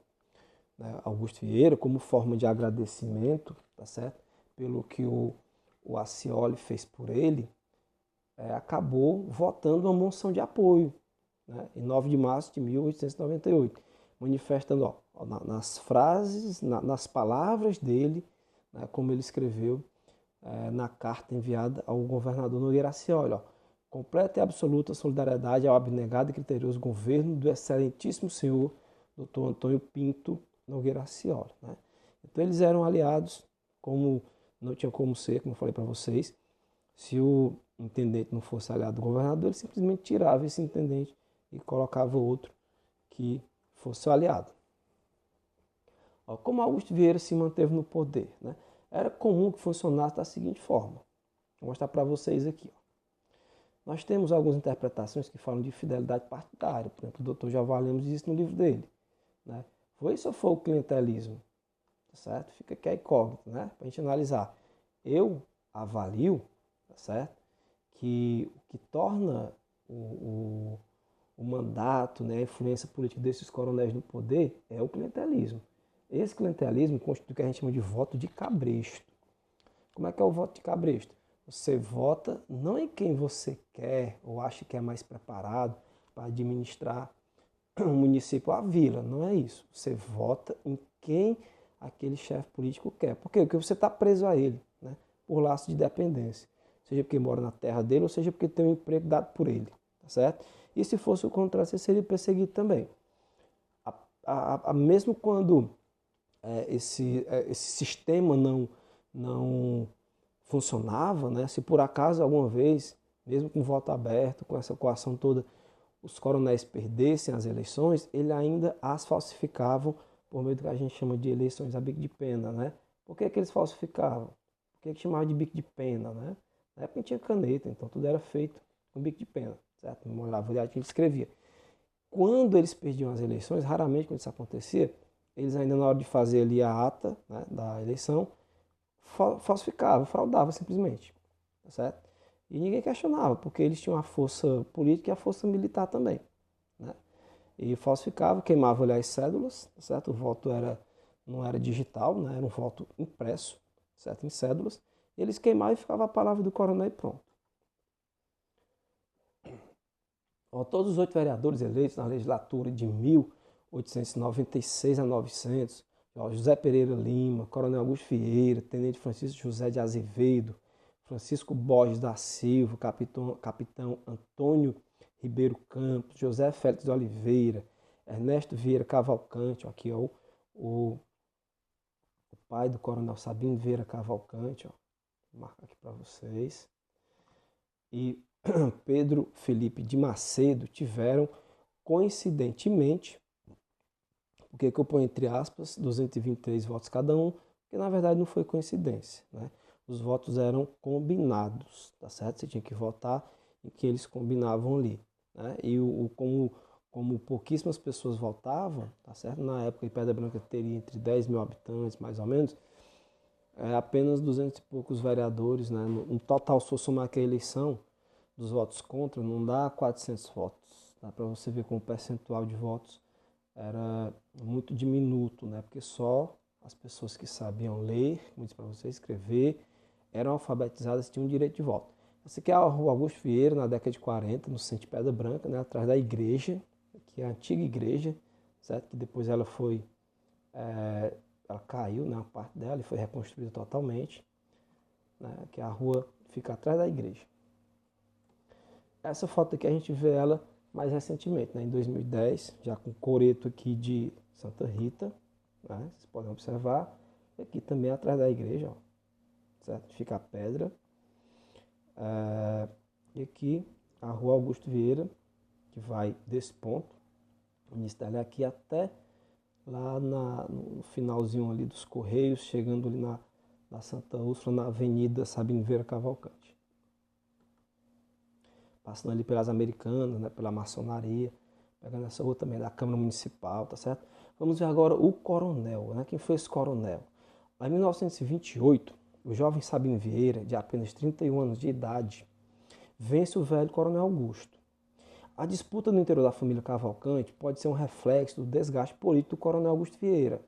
né, Augusto Vieira, como forma de agradecimento, tá certo? Pelo que o Accioli fez por ele, acabou votando uma moção de apoio, né, em 9 de março de 1898, manifestando, ó, nas frases, nas palavras dele, né, como ele escreveu na carta enviada ao governador Nogueira Accioli, ó, completa e absoluta solidariedade ao abnegado e criterioso governo do excelentíssimo senhor Dr. Antônio Pinto Nogueira Accioli, né? Então eles eram aliados, como não tinha como ser, como eu falei para vocês, Se o intendente não fosse aliado do governador, ele simplesmente tirava esse intendente e colocava outro que fosse seu aliado. Ó, como Augusto Vieira se manteve no poder, né? Era comum que funcionasse da seguinte forma. Vou mostrar para vocês aqui. Ó. Nós temos algumas interpretações que falam de fidelidade partidária. Por exemplo, o doutor Jeová Lemos diz isso no livro dele. Né? Foi isso ou foi o clientelismo? Tá certo? Fica aqui a incógnita, né? Para a gente analisar. Eu avalio, tá certo? Que o que torna o mandato, né, a influência política desses coronéis no poder é o clientelismo. Esse clientelismo constitui o que a gente chama de voto de cabresto. Como é que é o voto de cabresto? Você vota não em quem você quer ou acha que é mais preparado para administrar o município ou a vila. Não é isso. Você vota em quem aquele chefe político quer. Por quê? Porque você está preso a ele, né? Por laço de dependência. Seja porque mora na terra dele ou seja porque tem um emprego dado por ele. Tá certo? E se fosse o contrário, você seria perseguido também. Mesmo quando esse sistema não funcionava, né? Se por acaso alguma vez, mesmo com voto aberto, com essa coação toda, os coronéis perdessem as eleições, ele ainda as falsificavam por meio do que a gente chama de eleições a bico de pena, né? Por que eles falsificavam? Por que chamavam de bico de pena, né? Na época não tinha caneta, então tudo era feito com bico de pena, certo? No molhava o olhar que ele escrevia. Quando eles perdiam as eleições, raramente quando isso acontecia, eles ainda na hora de fazer ali a ata, né, da eleição, falsificavam, fraudavam simplesmente, tá certo? E ninguém questionava, porque eles tinham a força política e a força militar também, né? E falsificavam, queimavam ali as cédulas, tá certo? O voto não era digital, né? Era um voto impresso, certo? Em cédulas. E eles queimavam e ficava a palavra do coronel e pronto. Ó, todos os 8 vereadores eleitos na legislatura de 1896 a 900, ó, José Pereira Lima, Coronel Augusto Vieira, Tenente Francisco José de Azevedo, Francisco Borges da Silva, Capitão Antônio Ribeiro Campos, José Félix de Oliveira, Ernesto Vieira Cavalcante, ó, aqui ó, o pai do Coronel Sabino Vieira Cavalcante, ó, vou marcar aqui para vocês, e Pedro Felipe de Macedo tiveram, coincidentemente, porque eu ponho entre aspas, 223 votos cada um, porque na verdade não foi coincidência, né? Os votos eram combinados, tá certo? Você tinha que votar em que eles combinavam ali, né? E como pouquíssimas pessoas votavam, tá certo? Na época, Pedra Branca teria entre 10 mil habitantes, mais ou menos, apenas 200 e poucos vereadores, né? No total, se for somar aquela eleição, dos votos contra, não dá 400 votos. Dá para você ver como o percentual de votos era muito diminuto, né? Porque só as pessoas que sabiam ler, como disse para você, escrever, eram alfabetizadas e tinham direito de voto. Essa aqui é a Rua Augusto Vieira, na década de 40, no centro de Pedra Branca, né? Atrás da igreja, que é a antiga igreja, certo? Que depois ela foi, ela caiu, né? Uma parte dela e foi reconstruída totalmente, né? Que a rua fica atrás da igreja. Essa foto aqui a gente vê ela mais recentemente, né, em 2010, já com coreto aqui de Santa Rita, né, vocês podem observar. E aqui também atrás da igreja, ó, certo? Fica a pedra. E aqui a Rua Augusto Vieira, que vai desse ponto, o início dela é aqui até lá no finalzinho ali dos Correios, chegando ali na Santa Úrsula, na Avenida Sabino Vieira Cavalcante. Passando ali pelas Americanas, né, pela maçonaria, pegando essa rua também da Câmara Municipal, tá certo? Vamos ver agora o coronel, né? Quem foi esse coronel? Lá em 1928, o jovem Sabino Vieira, de apenas 31 anos de idade, vence o velho coronel Augusto. A disputa no interior da família Cavalcante pode ser um reflexo do desgaste político do coronel Augusto Vieira,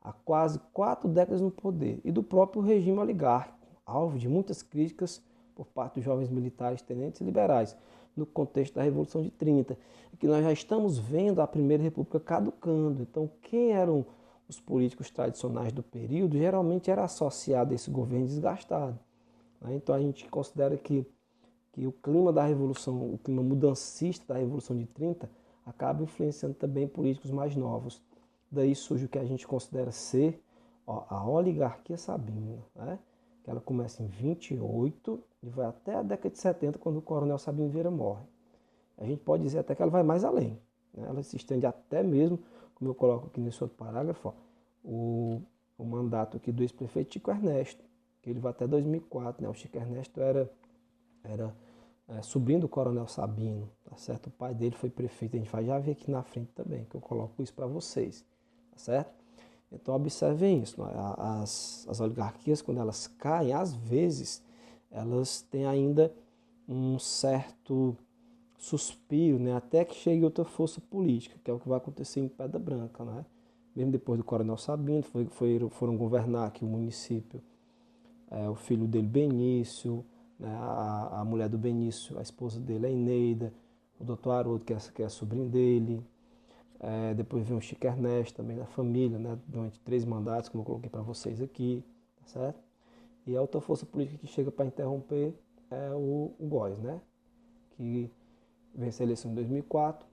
há quase 4 décadas no poder, e do próprio regime oligárquico, alvo de muitas críticas por parte dos jovens militares, tenentes e liberais, no contexto da Revolução de 30, que nós já estamos vendo a Primeira República caducando. Então, quem eram os políticos tradicionais do período, geralmente era associado a esse governo desgastado. Então, a gente considera que o clima da Revolução, o clima mudancista da Revolução de 30, acaba influenciando também políticos mais novos. Daí surge o que a gente considera ser a oligarquia sabina, né? que ela começa em 28 e vai até a década de 70, quando o Coronel Sabino Vieira morre. A gente pode dizer até que ela vai mais além, né? Ela se estende até mesmo, como eu coloco aqui nesse outro parágrafo, ó, o mandato aqui do ex-prefeito Chico Ernesto, que ele vai até 2004, né? O Chico Ernesto era sobrinho do Coronel Sabino, tá certo? O pai dele foi prefeito, a gente vai já ver aqui na frente também, que eu coloco isso para vocês, tá certo? Então observem isso, né? As oligarquias, quando elas caem, às vezes, elas têm ainda um certo suspiro, né? Até que chegue outra força política, que é o que vai acontecer em Pedra Branca, né? Mesmo depois do Coronel Sabino, foram governar aqui o município, o filho dele, Benício, né? A mulher do Benício, a esposa dele, a Eneida, o doutor Haroldo, que é sobrinho dele. Depois vem o Chico Ernesto também na família, né? Durante 3 mandatos, como eu coloquei para vocês aqui, tá certo? E a outra força política que chega para interromper é o Góes, né? Que vence a eleição em 2004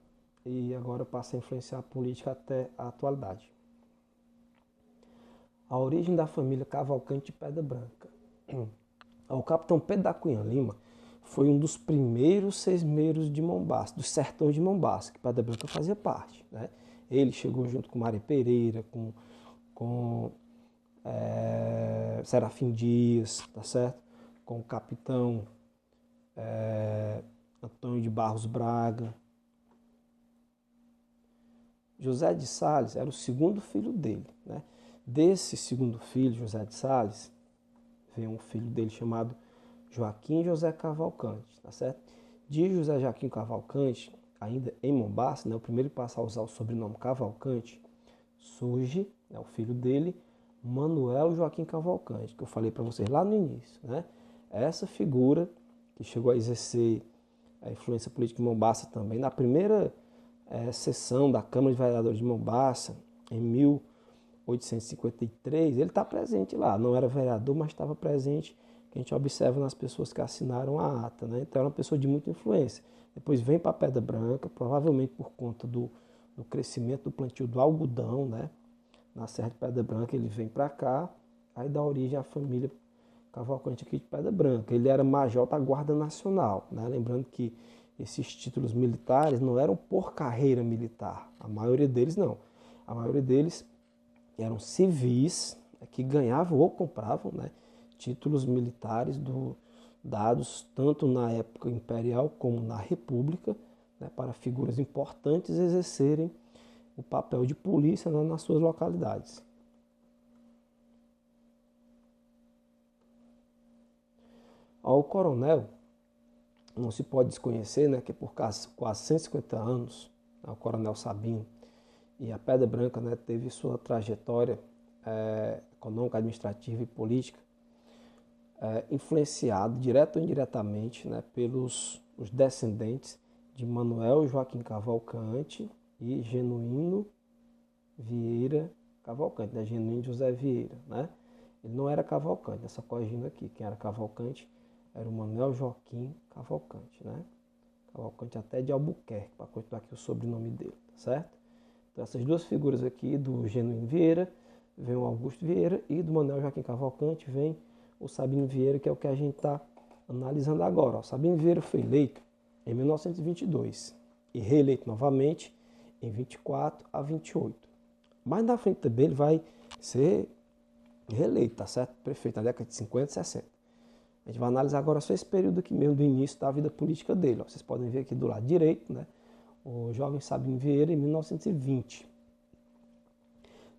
e agora passa a influenciar a política até a atualidade. A origem da família Cavalcante de Pedra Branca. O capitão Pedro da Cunha Lima foi um dos primeiros sesmeiros de Mombaça, dos sertões de Mombaça, que Pedra Branca fazia parte, né? Ele chegou junto com Mário Pereira, com Serafim Dias, tá certo? Com o capitão Antônio de Barros Braga. José de Sales era o segundo filho dele, né? Desse segundo filho, José de Sales, veio um filho dele chamado Joaquim José Cavalcante, tá certo? De José Joaquim Cavalcante, ainda em Mombaça, né, o primeiro que passa a usar o sobrenome Cavalcante, surge, né, o filho dele, Manuel Joaquim Cavalcante, que eu falei para vocês lá no início, né? Essa figura que chegou a exercer a influência política em Mombaça também, na primeira sessão da Câmara de Vereadores de Mombaça, em 1853, ele está presente lá. Não era vereador, mas estava presente, que a gente observa nas pessoas que assinaram a ata, né? Então era uma pessoa de muita influência. Depois vem para Pedra Branca, provavelmente por conta do crescimento do plantio do algodão, né? Na Serra de Pedra Branca, ele vem para cá, aí dá origem à família Cavalcante aqui de Pedra Branca. Ele era major da Guarda Nacional, né? Lembrando que esses títulos militares não eram por carreira militar, a maioria deles não. A maioria deles eram civis, né, que ganhavam ou compravam, né, títulos militares dados tanto na época imperial como na República, né, para figuras importantes exercerem o papel de polícia, né, nas suas localidades. Ao coronel, não se pode desconhecer, né, que por quase 150 anos, né, o coronel Sabino e a Pedra Branca, né, teve sua trajetória econômica, administrativa e política influenciado direto ou indiretamente, né, pelos os descendentes de Manuel Joaquim Cavalcante e Genuíno Vieira Cavalcante, né, Genuíno José Vieira, né? Ele não era Cavalcante, só corrigindo aqui, quem era Cavalcante era o Manuel Joaquim Cavalcante, né? Cavalcante até de Albuquerque, para continuar aqui o sobrenome dele, tá certo? Então essas duas figuras aqui, do Genuíno Vieira, vem o Augusto Vieira, e do Manuel Joaquim Cavalcante vem o Sabino Vieira, que é o que a gente está analisando agora. O Sabino Vieira foi eleito em 1922 e reeleito novamente em 24 a 28. Mais na frente também ele vai ser reeleito, tá certo? Prefeito na década de 50 e 60. A gente vai analisar agora só esse período aqui mesmo do início da vida política dele. Ó. Vocês podem ver aqui do lado direito, né? O jovem Sabino Vieira em 1920.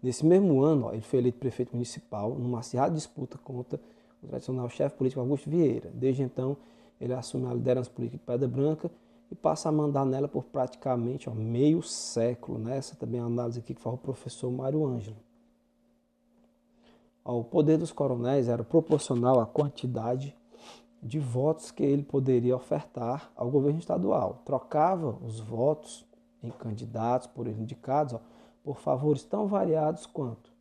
Nesse mesmo ano, ó, ele foi eleito prefeito municipal numa acirrada disputa contra o tradicional chefe político Augusto Vieira. Desde então, ele assume a liderança política de Pedra Branca e passa a mandar nela por praticamente meio século. Né? Essa também é a análise aqui que faz o professor Mário Ângelo. O poder dos coronéis era proporcional à quantidade de votos que ele poderia ofertar ao governo estadual. Trocava os votos em candidatos por ele indicados por favores tão variados quanto.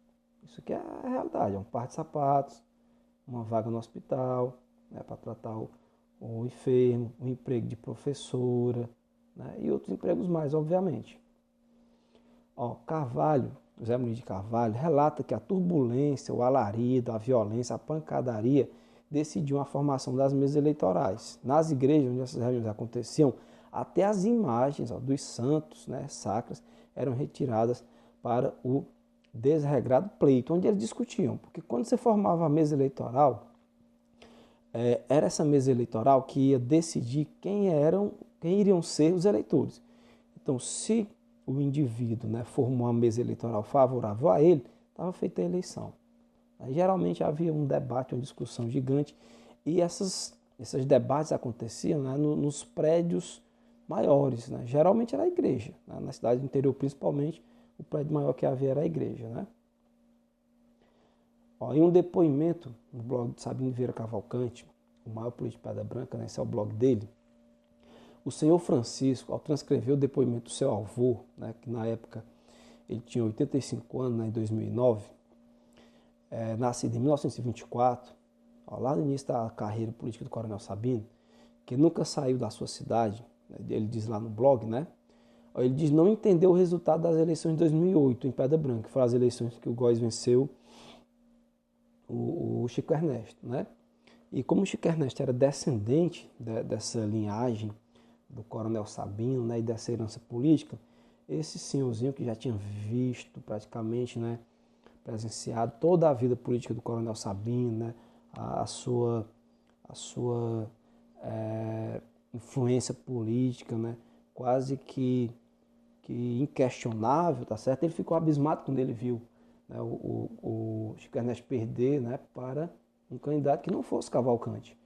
Isso aqui é a realidade, um par de sapatos, uma vaga no hospital, né, para tratar o enfermo, um emprego de professora, né, e outros empregos mais, obviamente. Carvalho, José Muniz de Carvalho, relata que a turbulência, o alarido, a violência, a pancadaria decidiam a formação das mesas eleitorais. Nas igrejas onde essas reuniões aconteciam, até as imagens dos santos, né, sacras, eram retiradas para o desregrado pleito, onde eles discutiam. Porque quando você formava a mesa eleitoral, era essa mesa eleitoral que ia decidir quem iriam ser os eleitores. Então, se o indivíduo, né, formou uma mesa eleitoral favorável a ele, estava feita a eleição. Aí, geralmente havia um debate, uma discussão gigante, e esses debates aconteciam, né, nos prédios maiores. Né? Geralmente era a igreja, né? Na cidade do interior principalmente, o prédio maior que havia era a igreja. Né? Ó, em um depoimento no blog de Sabino Vieira Cavalcante, o maior político de Pedra Branca, né, esse é o blog dele, o senhor Francisco, ao transcrever o depoimento do seu avô, né, que na época ele tinha 85 anos, né, em 2009, nascido em 1924, ó, lá no início da carreira política do Coronel Sabino, que nunca saiu da sua cidade, né, ele diz lá no blog, né, ó, ele diz não entender o resultado das eleições de 2008 em Pedra Branca, que foram as eleições que o Góes venceu o Chico Ernesto, né? E como o Chico Ernesto era descendente dessa linhagem do Coronel Sabino, né, e dessa herança política, esse senhorzinho que já tinha visto praticamente, né, presenciado toda a vida política do Coronel Sabino, né, a sua influência política, né, quase que inquestionável, tá certo? Ele ficou abismado quando ele viu, né, o Chico Ernesto perder, né, para um candidato que não fosse Cavalcante.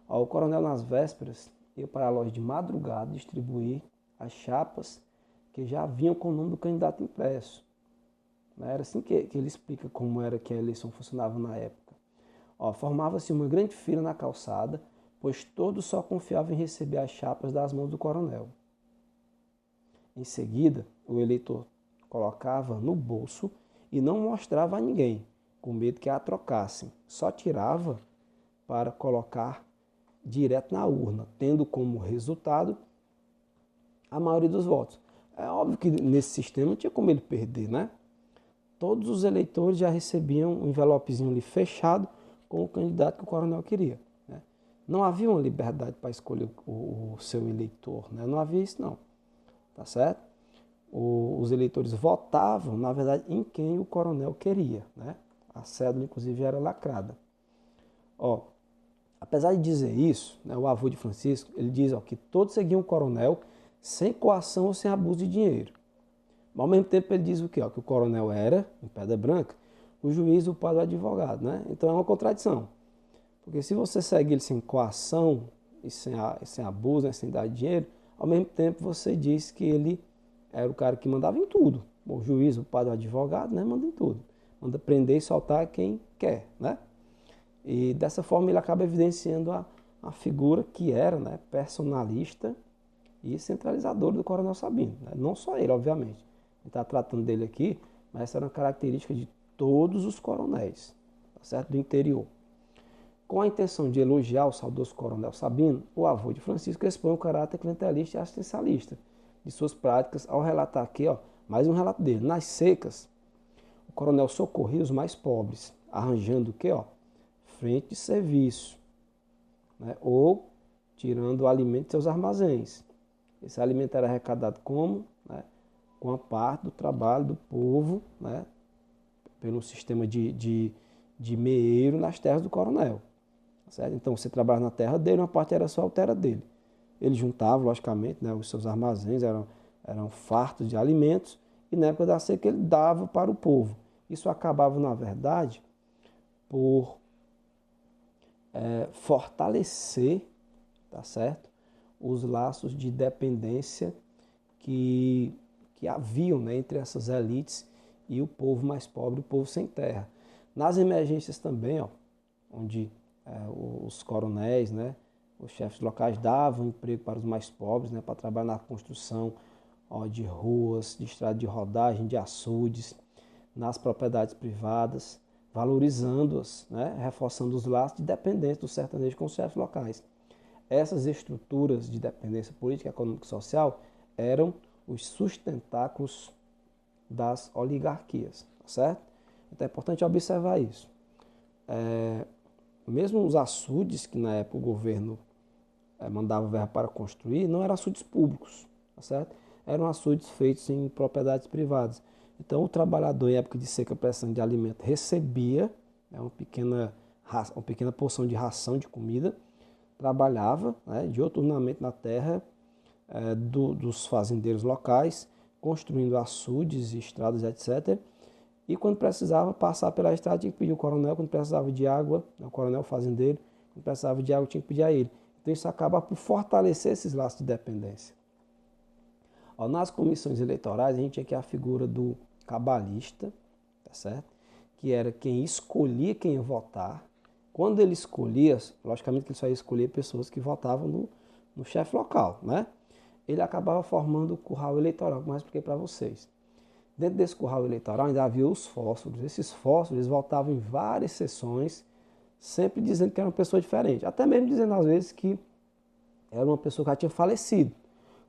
O coronel, nas vésperas, ia para a loja de madrugada distribuir as chapas que já vinham com o nome do candidato impresso. Era assim que ele explica como era que a eleição funcionava na época. Formava-se uma grande fila na calçada, pois todos só confiavam em receber as chapas das mãos do coronel. Em seguida, o eleitor colocava no bolso e não mostrava a ninguém, com medo que a trocassem. Só tirava para colocar direto na urna, tendo como resultado a maioria dos votos. É óbvio que nesse sistema não tinha como ele perder, né? Todos os eleitores já recebiam um envelopezinho ali fechado com o candidato que o coronel queria. Né? Não havia uma liberdade para escolher o seu eleitor, né? Não havia isso não, tá certo? Os eleitores votavam, na verdade, em quem o coronel queria, né? A cédula, inclusive, era lacrada. Apesar de dizer isso, né, o avô de Francisco, ele diz que todos seguiam o coronel sem coação ou sem abuso de dinheiro. Mas, ao mesmo tempo, ele diz o quê? Que o coronel era, em Pedra Branca, o juiz, o padre e o advogado. Né? Então, é uma contradição. Porque se você segue ele sem coação e sem abuso, né, sem dar dinheiro, ao mesmo tempo você diz que ele era o cara que mandava em tudo. O juiz, o padre, o advogado, né, manda em tudo. Manda prender e soltar quem quer, né? E dessa forma ele acaba evidenciando a figura que era, né, personalista e centralizadora do Coronel Sabino. Né? Não só ele, obviamente. A gente está tratando dele aqui, mas essa era uma característica de todos os coronéis, tá certo? Do interior. Com a intenção de elogiar o saudoso Coronel Sabino, o avô de Francisco expõe o caráter clientelista e assistencialista de suas práticas ao relatar aqui, mais um relato dele. Nas secas, o coronel socorria os mais pobres, arranjando o quê? Frente de serviço, né? Ou tirando o alimento de seus armazéns. Esse alimento era arrecadado como? Né? Com a parte do trabalho do povo, né? Pelo sistema de meeiro nas terras do coronel. Certo? Então você trabalhava na terra dele, uma parte era só a terra dele. Ele juntava, logicamente, né, os seus armazéns eram fartos de alimentos e na época da seca ele dava para o povo. Isso acabava, na verdade, por fortalecer, tá certo? Os laços de dependência que haviam, né, entre essas elites e o povo mais pobre, o povo sem terra. Nas emergências também, onde os coronéis, né, os chefes locais davam emprego para os mais pobres, né, para trabalhar na construção de ruas, de estrada de rodagem, de açudes, nas propriedades privadas, valorizando-as, né, reforçando os laços de dependência do sertanejo com os chefes locais. Essas estruturas de dependência política, econômica e social eram os sustentáculos das oligarquias, tá certo? Então é importante observar isso. mesmo os açudes, que na época o governo mandava verba para construir, não eram açudes públicos, tá certo? Eram açudes feitos em propriedades privadas. Então, o trabalhador, em época de seca, precisando de alimento, recebia, né, uma pequena porção de ração de comida, trabalhava, né, diuturnamente na terra dos fazendeiros locais, construindo açudes, estradas, etc. E quando precisava passar pela estrada, tinha que pedir o coronel. Quando precisava de água, o coronel fazendeiro, quando precisava de água, tinha que pedir a ele. Então, isso acaba por fortalecer esses laços de dependência. Nas comissões eleitorais, a gente tinha aqui a figura do cabalista, tá certo? Que era quem escolhia quem ia votar. Quando ele escolhia, logicamente que ele só ia escolher pessoas que votavam no chefe local, né? Ele acabava formando o curral eleitoral, como eu expliquei para vocês. Dentro desse curral eleitoral ainda havia os fósforos. Esses fósforos, eles votavam em várias sessões, sempre dizendo que era uma pessoa diferente. Até mesmo dizendo às vezes que era uma pessoa que já tinha falecido.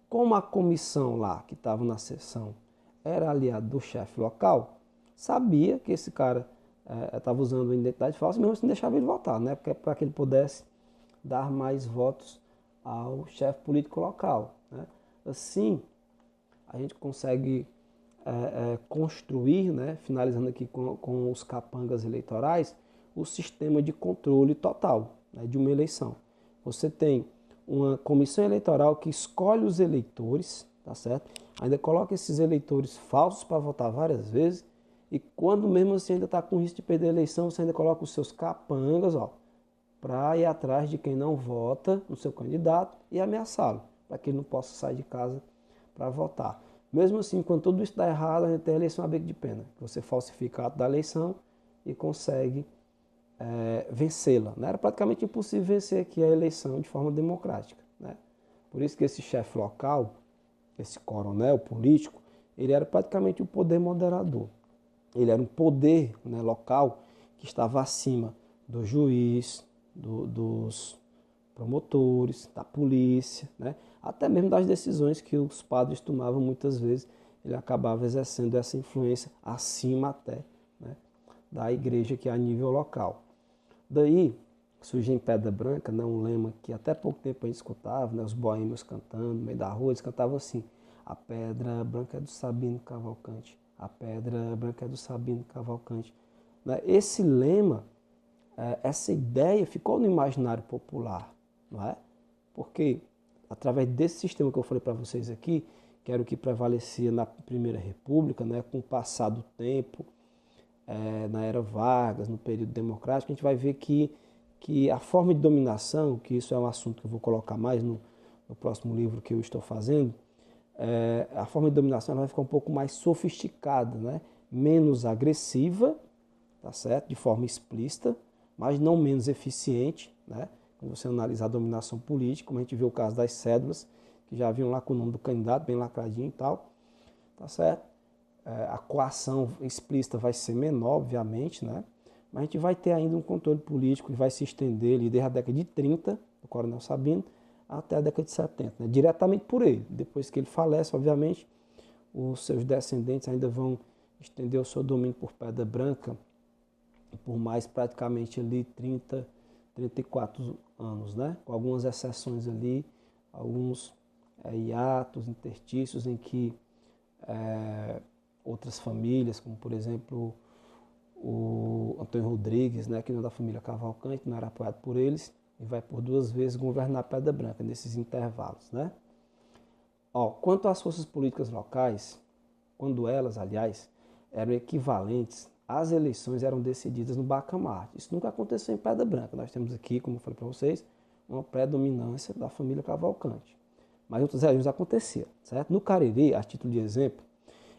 Como a comissão lá, que estava na sessão, era aliado do chefe local, sabia que esse cara estava usando uma identidade falsa, mesmo assim deixava ele votar, né? Para que ele pudesse dar mais votos ao chefe político local, né? Assim, a gente consegue construir, né, finalizando aqui com os capangas eleitorais, o sistema de controle total, né, de uma eleição. Você tem uma comissão eleitoral que escolhe os eleitores, tá certo? Ainda coloca esses eleitores falsos para votar várias vezes, e quando mesmo assim ainda está com risco de perder a eleição, você ainda coloca os seus capangas, para ir atrás de quem não vota no seu candidato e ameaçá-lo, para que ele não possa sair de casa para votar. Mesmo assim, quando tudo isso dá errado, a gente tem a eleição a beco de pena. Você falsifica o ato da eleição e consegue vencê-la, né? Era praticamente impossível vencer aqui a eleição de forma democrática, né? Por isso que esse chefe local, esse coronel político, ele era praticamente o poder moderador. Ele era um poder, né, local que estava acima do juiz, dos promotores, da polícia, né? Até mesmo das decisões que os padres tomavam muitas vezes, ele acabava exercendo essa influência acima até, né, da igreja, que é a nível local. Daí surge em Pedra Branca, né, um lema que até pouco tempo a gente escutava, né, os boêmios cantando no meio da rua, eles cantavam assim: a pedra branca é do Sabino Cavalcante, a pedra branca é do Sabino Cavalcante. Né? Esse lema, essa ideia ficou no imaginário popular, não é? Porque através desse sistema que eu falei para vocês aqui, que era o que prevalecia na Primeira República, né, com o passar do tempo, na era Vargas, no período democrático, a gente vai ver que a forma de dominação, que isso é um assunto que eu vou colocar mais no próximo livro que eu estou fazendo, a forma de dominação ela vai ficar um pouco mais sofisticada, né? Menos agressiva, tá certo? De forma explícita, mas não menos eficiente, né? Quando você analisar a dominação política, como a gente vê o caso das cédulas, que já vinham lá com o nome do candidato, bem lacradinho e tal, tá certo? A coação explícita vai ser menor, obviamente, né? Mas a gente vai ter ainda um controle político que vai se estender ali desde a década de 30, do Coronel Sabino, até a década de 70, né? Diretamente por ele. Depois que ele falece, obviamente, os seus descendentes ainda vão estender o seu domínio por Pedra Branca por mais praticamente ali 34 anos, né? Com algumas exceções ali, alguns hiatos, interstícios em que outras famílias, como por exemplo o Antônio Rodrigues, né, que não é da família Cavalcante, não era apoiado por eles, e vai por 2 vezes governar Pedra Branca, nesses intervalos, né? Quanto às forças políticas locais, quando elas, aliás, eram equivalentes, as eleições eram decididas no Bacamarte. Isso nunca aconteceu em Pedra Branca. Nós temos aqui, como eu falei para vocês, uma predominância da família Cavalcante. Mas em outras regiões acontecia, certo? No Cariri, a título de exemplo,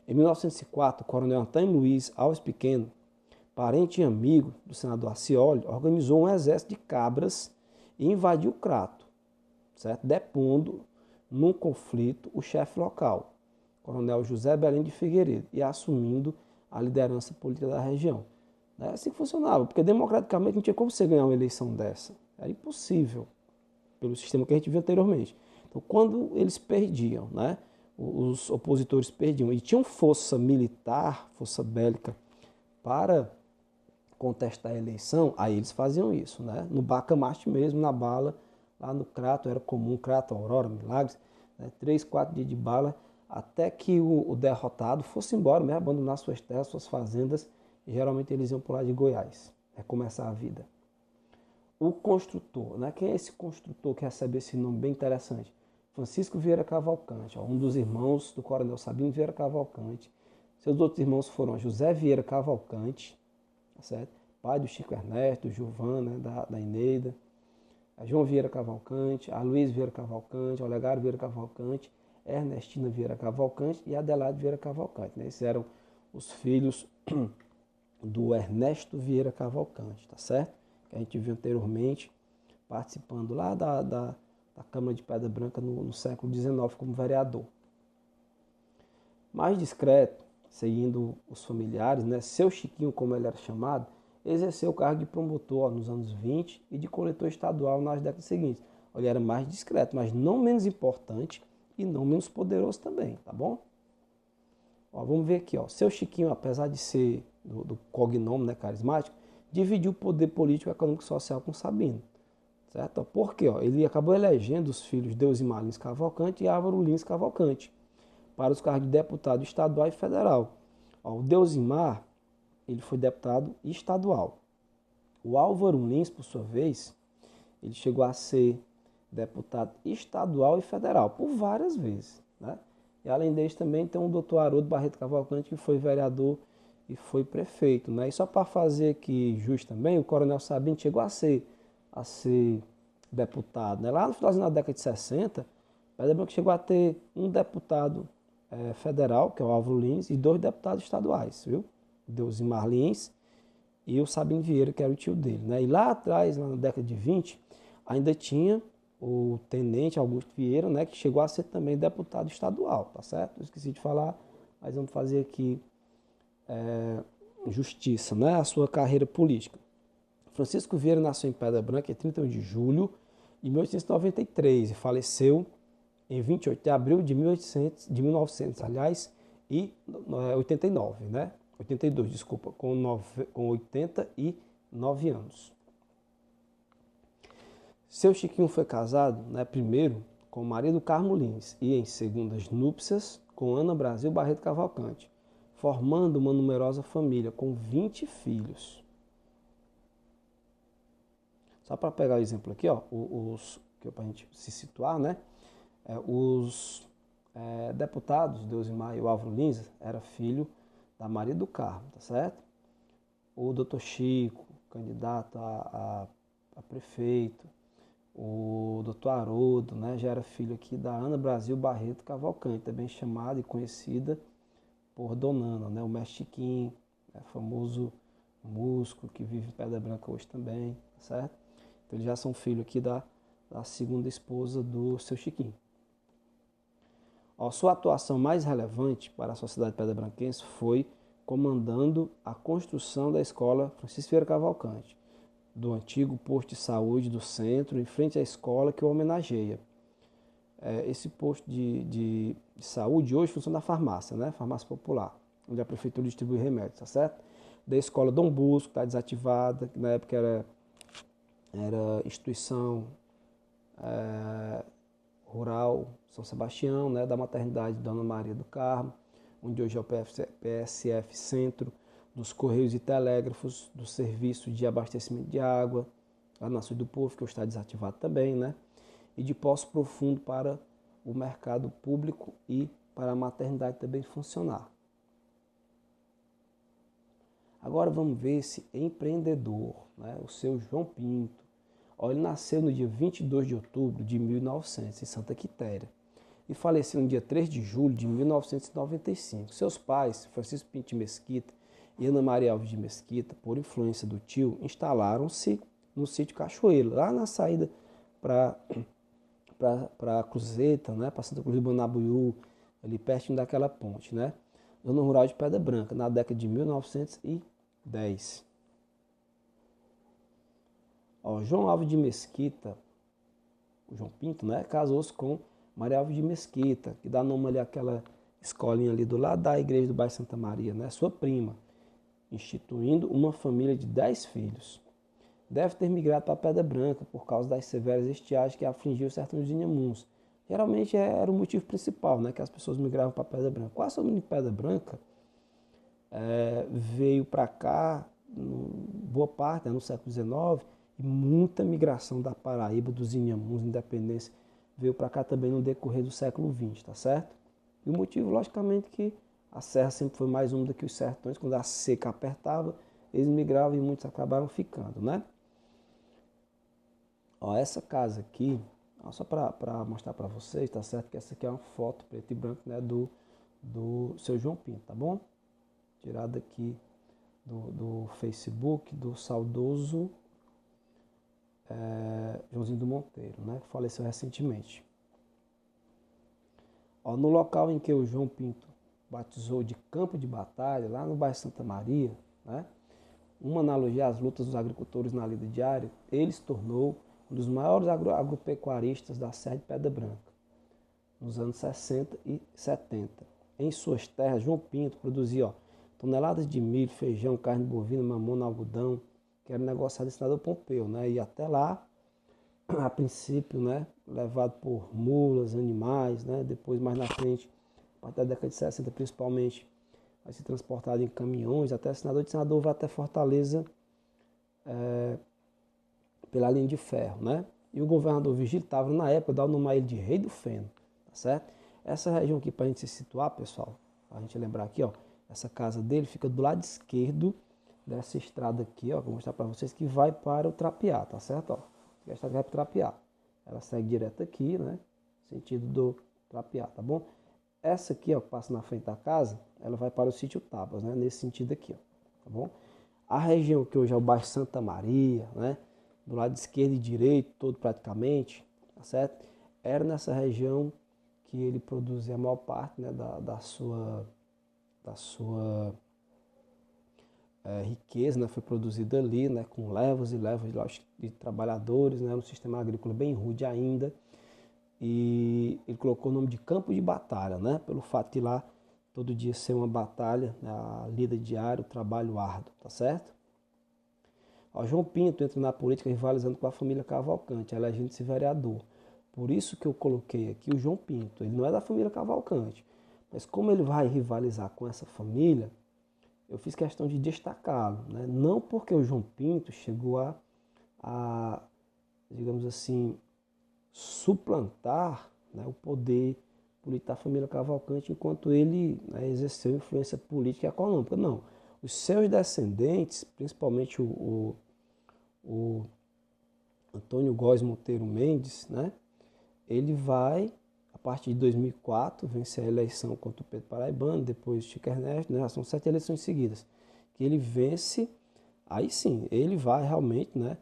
em 1904, o coronel Antônio Luiz Alves Pequeno, parente e amigo do senador Arcioli, organizou um exército de cabras e invadiu o Crato, certo? Depondo num conflito o chefe local, coronel José Belém de Figueiredo, e assumindo a liderança política da região. É assim que funcionava, porque democraticamente não tinha como você ganhar uma eleição dessa. Era impossível, pelo sistema que a gente viu anteriormente. Então, quando eles perdiam, né, os opositores perdiam, e tinham força militar, força bélica, para contestar a eleição, aí eles faziam isso, né? No bacamarte mesmo, na bala, lá no Crato, era comum, Crato, Aurora, Milagres, né? 3, 4 dias de bala, até que o derrotado fosse embora, né? Abandonar suas terras, suas fazendas, e geralmente eles iam por lá de Goiás, recomeçar a vida. O construtor, né? Quem é esse construtor que recebe esse nome bem interessante? Francisco Vieira Cavalcante, ó, um dos irmãos do Coronel Sabino Vieira Cavalcante. Seus outros irmãos foram José Vieira Cavalcante, tá certo? Pai do Chico Ernesto, do Gilvan, né? da Eneida, a João Vieira Cavalcante, a Luiz Vieira Cavalcante, a Olegário Vieira Cavalcante, Ernestina Vieira Cavalcante e Adelaide Vieira Cavalcante. Né? Esses eram os filhos do Ernesto Vieira Cavalcante, tá certo? Que a gente viu anteriormente, participando lá da Câmara de Pedra Branca no século XIX como vereador. Mais discreto, seguindo os familiares, né? Seu Chiquinho, como ele era chamado, exerceu o cargo de promotor ó, nos anos 20 e de coletor estadual nas décadas seguintes. Ele era mais discreto, mas não menos importante e não menos poderoso também, tá bom? Ó, vamos ver aqui, ó. Seu Chiquinho, apesar de ser do cognome, né, carismático, dividiu o poder político, econômico e social com Sabino. Certo? Por quê? Ó, ele acabou elegendo os filhos Deusimar Lins Cavalcante e Álvaro Lins Cavalcante para os cargos de deputado estadual e federal. Ó, o Deusimar, ele foi deputado estadual. O Álvaro Lins, por sua vez, ele chegou a ser deputado estadual e federal por várias vezes. Né? E além dele também tem o doutor Haroldo Barreto Cavalcante, que foi vereador e foi prefeito. Né? E só para fazer aqui jus também, o Coronel Sabino chegou a ser deputado. Né? Lá no finalzinho da década de 60, Pedra Branca chegou a ter um deputado federal, que é o Álvaro Lins, e 2 deputados estaduais, viu? Deusimar Lins e o Sabino Vieira, que era o tio dele. Né? E lá atrás, lá na década de 20, ainda tinha o tenente Augusto Vieira, né, que chegou a ser também deputado estadual, tá certo? Eu esqueci de falar, mas vamos fazer aqui justiça, né, a sua carreira política. Francisco Vieira nasceu em Pedra Branca em 31 de julho de 1893 e faleceu em 28 de abril de 1900, aliás, e 89, né? 82, desculpa, com 89 anos. Seu Chiquinho foi casado, né, primeiro com Maria do Carmo Lins e em segundas núpcias com Ana Brasil Barreto Cavalcante, formando uma numerosa família com 20 filhos. Só para pegar o exemplo aqui, ó, para a gente se situar, né? Os deputados, Deusimar e o Álvaro Lins, era filho da Maria do Carmo, tá certo? O doutor Chico, candidato a prefeito, o doutor Haroldo, né, já era filho aqui da Ana Brasil Barreto Cavalcante, também chamada e conhecida por Dona Ana, né, o mestre Chiquinho, né, famoso músico que vive em Pedra Branca hoje também, tá certo? Então eles já são filhos aqui da segunda esposa do seu Chiquinho. Ó, sua atuação mais relevante para a sociedade pedra-branquense foi comandando a construção da escola Francisco Vieira Cavalcante, do antigo posto de saúde do centro, em frente à escola que o homenageia. Esse posto de saúde hoje funciona na farmácia, né? Farmácia popular, onde a prefeitura distribui remédios, tá certo? Da escola Dom Bosco, está desativada, que na época era instituição rural São Sebastião, né? Da maternidade Dona Maria do Carmo, onde hoje é o PSF Centro, dos Correios e Telégrafos, do Serviço de Abastecimento de Água, lá na Sul do Povo, que está desativado também, né? E de Poço Profundo para o mercado público e para a maternidade também funcionar. Agora vamos ver esse empreendedor, né? O seu João Pinto. Ele nasceu no dia 22 de outubro de 1900, em Santa Quitéria, e faleceu no dia 3 de julho de 1995. Seus pais, Francisco Pinto de Mesquita e Ana Maria Alves de Mesquita, por influência do tio, instalaram-se no sítio Cachoeiro, lá na saída para Cruzeta, né, para Santa Cruz do Banabuiú, ali pertinho daquela ponte, né, zona rural de Pedra Branca, na década de 1910. Ó, João Alves de Mesquita, o João Pinto, né, casou-se com Maria Alves de Mesquita, que dá nome ali àquela escolinha ali do lado da igreja do bairro Santa Maria, né, sua prima. instituindo uma família de 10 filhos. Deve ter migrado para Pedra Branca por causa das severas estiagens que afligiu o sertão de Inhamuns. Geralmente era o motivo principal, né, que as pessoas migravam para Pedra Branca. Quase todo mundo de Pedra Branca veio para cá, boa parte, né, no século XIX, e muita migração da Paraíba, dos Inhamuns, Independência, veio para cá também no decorrer do século XX, tá certo? E o motivo, logicamente, que a serra sempre foi mais úmida que os sertões, quando a seca apertava, eles migravam e muitos acabaram ficando, né? Ó, essa casa aqui, ó, só para mostrar para vocês, tá certo? Que essa aqui é uma foto preto e branco, né, do seu João Pinto, tá bom? Tirada aqui do Facebook, do saudoso Joãozinho do Monteiro, né, que faleceu recentemente. Ó, no local em que o João Pinto batizou de campo de batalha, lá no bairro Santa Maria, né, uma analogia às lutas dos agricultores na lida diária, ele se tornou um dos maiores agropecuaristas da Serra de Pedra Branca, nos anos 60 e 70. Em suas terras, João Pinto produzia toneladas de milho, feijão, carne bovina, mamona, algodão, que era negociado em senador Pompeu, né? E até lá, a princípio, né, levado por mulas, animais, né? Depois, mais na frente, a partir da década de 60, principalmente, vai ser transportado em caminhões, até senador vai até Fortaleza pela linha de ferro, né? E o governador Vigílio estava, na época, dando o nome a ele de Rei do Feno, tá certo? Essa região aqui, para a gente se situar, pessoal, para a gente lembrar aqui, ó, essa casa dele fica do lado esquerdo dessa estrada aqui, ó, que eu vou mostrar para vocês, que vai para o Trapiá, tá certo? Ó, a estrada vai para o Trapiá. Ela segue direto aqui, né? Sentido do Trapiá, tá bom? Essa aqui, ó, que passa na frente da casa, ela vai para o sítio Tabas, né? Nesse sentido aqui, ó, tá bom? A região que hoje é o bairro Santa Maria, né? Do lado esquerdo e direito, todo praticamente, tá certo? Era nessa região que ele produzia a maior parte, né, da sua riqueza, né, foi produzida ali, né, com levas e levas de trabalhadores, né, um sistema agrícola bem rude ainda, e ele colocou o nome de campo de batalha, né, pelo fato de lá todo dia ser uma batalha, né, a lida diária, o trabalho árduo, tá certo? Ó, João Pinto entra na política rivalizando com a família Cavalcante, elegendo-se vereador. Por isso que eu coloquei aqui o João Pinto, ele não é da família Cavalcante, mas como ele vai rivalizar com essa família, eu fiz questão de destacá-lo, né? Não porque o João Pinto chegou a digamos assim, suplantar, né, o poder político da família Cavalcante enquanto ele, né, exerceu influência política e econômica. Não. Os seus descendentes, principalmente o Antônio Góes Monteiro Mendes, né, ele vai, a partir de 2004, vencer a eleição contra o Pedro Paraibano, depois Chico Ernesto, né, são 7 eleições seguidas, que ele vence, aí sim, ele vai realmente, né,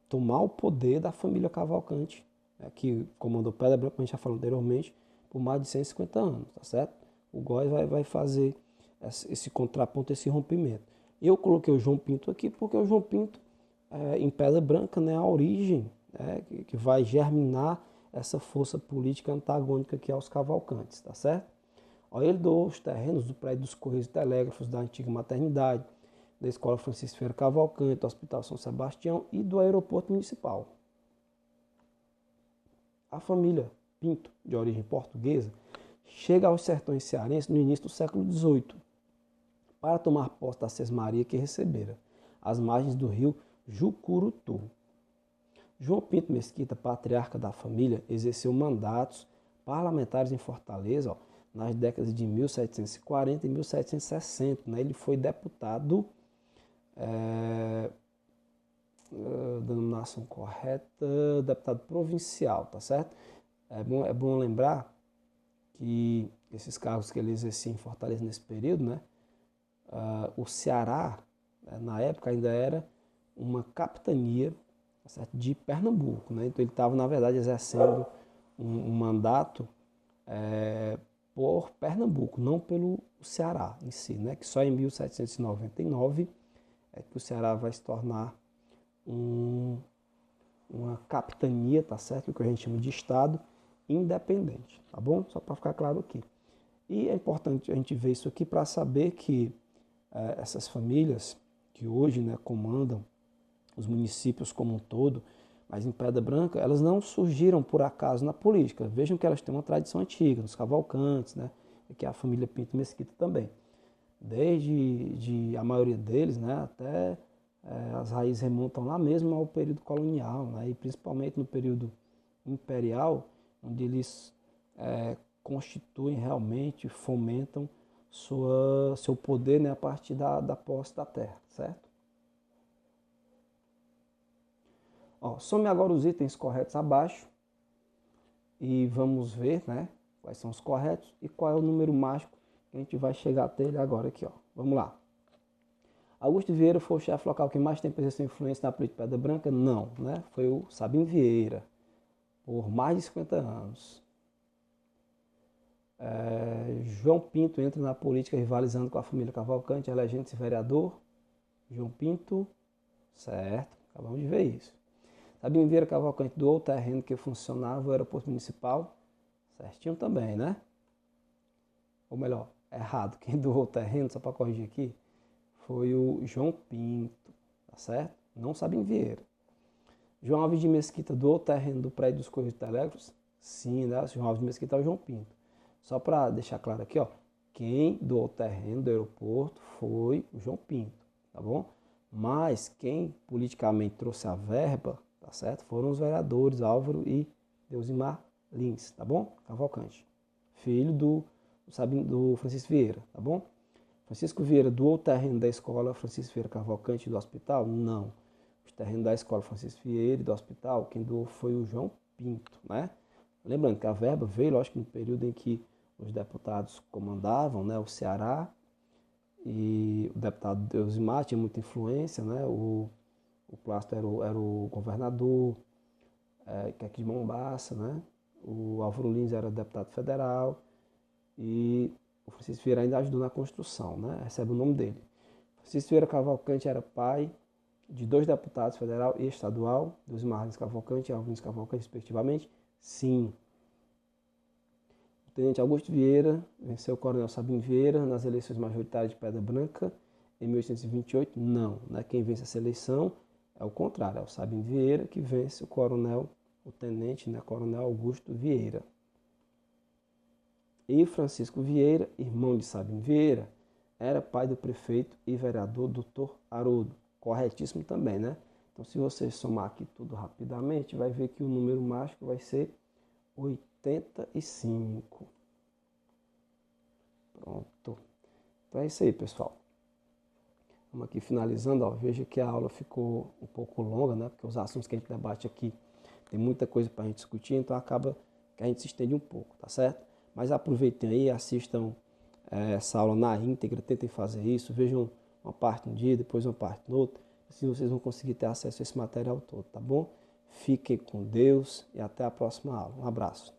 tomar o poder da família Cavalcante, né, que comandou Pedra Branca, como a gente já falou anteriormente, por mais de 150 anos, tá certo? O Góes vai fazer esse contraponto, esse rompimento. Eu coloquei o João Pinto aqui porque o João Pinto, em Pedra Branca, né, a origem, né, que vai germinar essa força política antagônica que é os Cavalcantes, tá certo? Ó, ele doou os terrenos do prédio dos Correios e Telégrafos, da antiga maternidade, da Escola Francisco Ferreira Cavalcante, do Hospital São Sebastião e do Aeroporto Municipal. A família Pinto, de origem portuguesa, chega aos sertões cearenses no início do século XVIII, para tomar posse da sesmaria que recebera, às margens do rio Jucurutu. João Pinto Mesquita, patriarca da família, exerceu mandatos parlamentares em Fortaleza, ó, nas décadas de 1740 e 1760. Né? Ele foi deputado, denominação correta, deputado provincial, tá certo? É bom lembrar que esses cargos que ele exercia em Fortaleza nesse período, né? O Ceará, na época, ainda era uma capitania, tá certo, de Pernambuco, né? Então ele estava, na verdade, exercendo um mandato por Pernambuco, não pelo Ceará em si, né? Que só em 1799 é que o Ceará vai se tornar uma capitania, tá certo? O que a gente chama de estado independente, tá bom? Só para ficar claro aqui. E é importante a gente ver isso aqui para saber que essas famílias que hoje, né, comandam os municípios como um todo, mas em Pedra Branca, elas não surgiram por acaso na política. Vejam que elas têm uma tradição antiga, nos Cavalcantes, né, que é a família Pinto Mesquita também. Desde a maioria deles, né, até as raízes remontam lá mesmo ao período colonial, né, e principalmente no período imperial, onde eles constituem realmente, fomentam seu poder, né, a partir da posse da terra, certo? Ó, some agora os itens corretos abaixo e vamos ver, né, quais são os corretos e qual é o número mágico que a gente vai chegar até ele agora aqui, ó. Vamos lá. Augusto Vieira foi o chefe local que mais tempo exerceu influência na política de Pedra Branca? Não, né? Foi o Sabino Vieira, por mais de 50 anos. João Pinto entra na política rivalizando com a família Cavalcante, elegendo-se vereador. João Pinto, certo, acabamos de ver isso. Sabino Vieira Cavalcante doou o terreno que funcionava o aeroporto municipal, certinho também, né? Ou melhor, errado, quem doou o terreno, só para corrigir aqui, foi o João Pinto, tá certo? Não Sabino Vieira. João Alves de Mesquita doou o terreno do prédio dos Correios Telégrafos? Sim, né? João Alves de Mesquita é o João Pinto. Só para deixar claro aqui, ó, quem doou o terreno do aeroporto foi o João Pinto, tá bom? Mas quem politicamente trouxe a verba, tá certo? Foram os vereadores Álvaro e Deusimar Lins, tá bom? Cavalcante, filho do Francisco Vieira, tá bom? Francisco Vieira doou o terreno da escola Francisco Vieira Cavalcante do hospital? Não. O terreno da escola Francisco Vieira e do hospital, quem doou foi o João Pinto, né? Lembrando que a verba veio, lógico, no período em que os deputados comandavam, né, o Ceará, e o deputado Deusimar tinha muita influência, né? O Plácido era o governador, que é aqui de Mombaça, né? O Álvaro Lins era deputado federal e o Francisco Vieira ainda ajudou na construção, né? Recebe o nome dele. Francisco Vieira Cavalcante era pai de 2 deputados federal e estadual, Deusimar Lins Cavalcante e Álvaro Lins Cavalcante, respectivamente? Sim. O tenente Augusto Vieira venceu o coronel Sabino Vieira nas eleições majoritárias de Pedra Branca em 1828? Não, né? Quem vence essa eleição é o contrário, é o Sabino Vieira que vence o tenente, né, coronel Augusto Vieira. E Francisco Vieira, irmão de Sabino Vieira, era pai do prefeito e vereador Dr. Haroldo. Corretíssimo também, né? Então, se você somar aqui tudo rapidamente, vai ver que o número mágico vai ser 85. Pronto. Então é isso aí, pessoal. Vamos aqui finalizando, ó. Veja que a aula ficou um pouco longa, né? Porque os assuntos que a gente debate aqui tem muita coisa para a gente discutir, então acaba que a gente se estende um pouco, tá certo? Mas aproveitem aí, assistam essa aula na íntegra, tentem fazer isso, vejam uma parte um dia, depois uma parte no outro, assim vocês vão conseguir ter acesso a esse material todo, tá bom? Fiquem com Deus e até a próxima aula. Um abraço.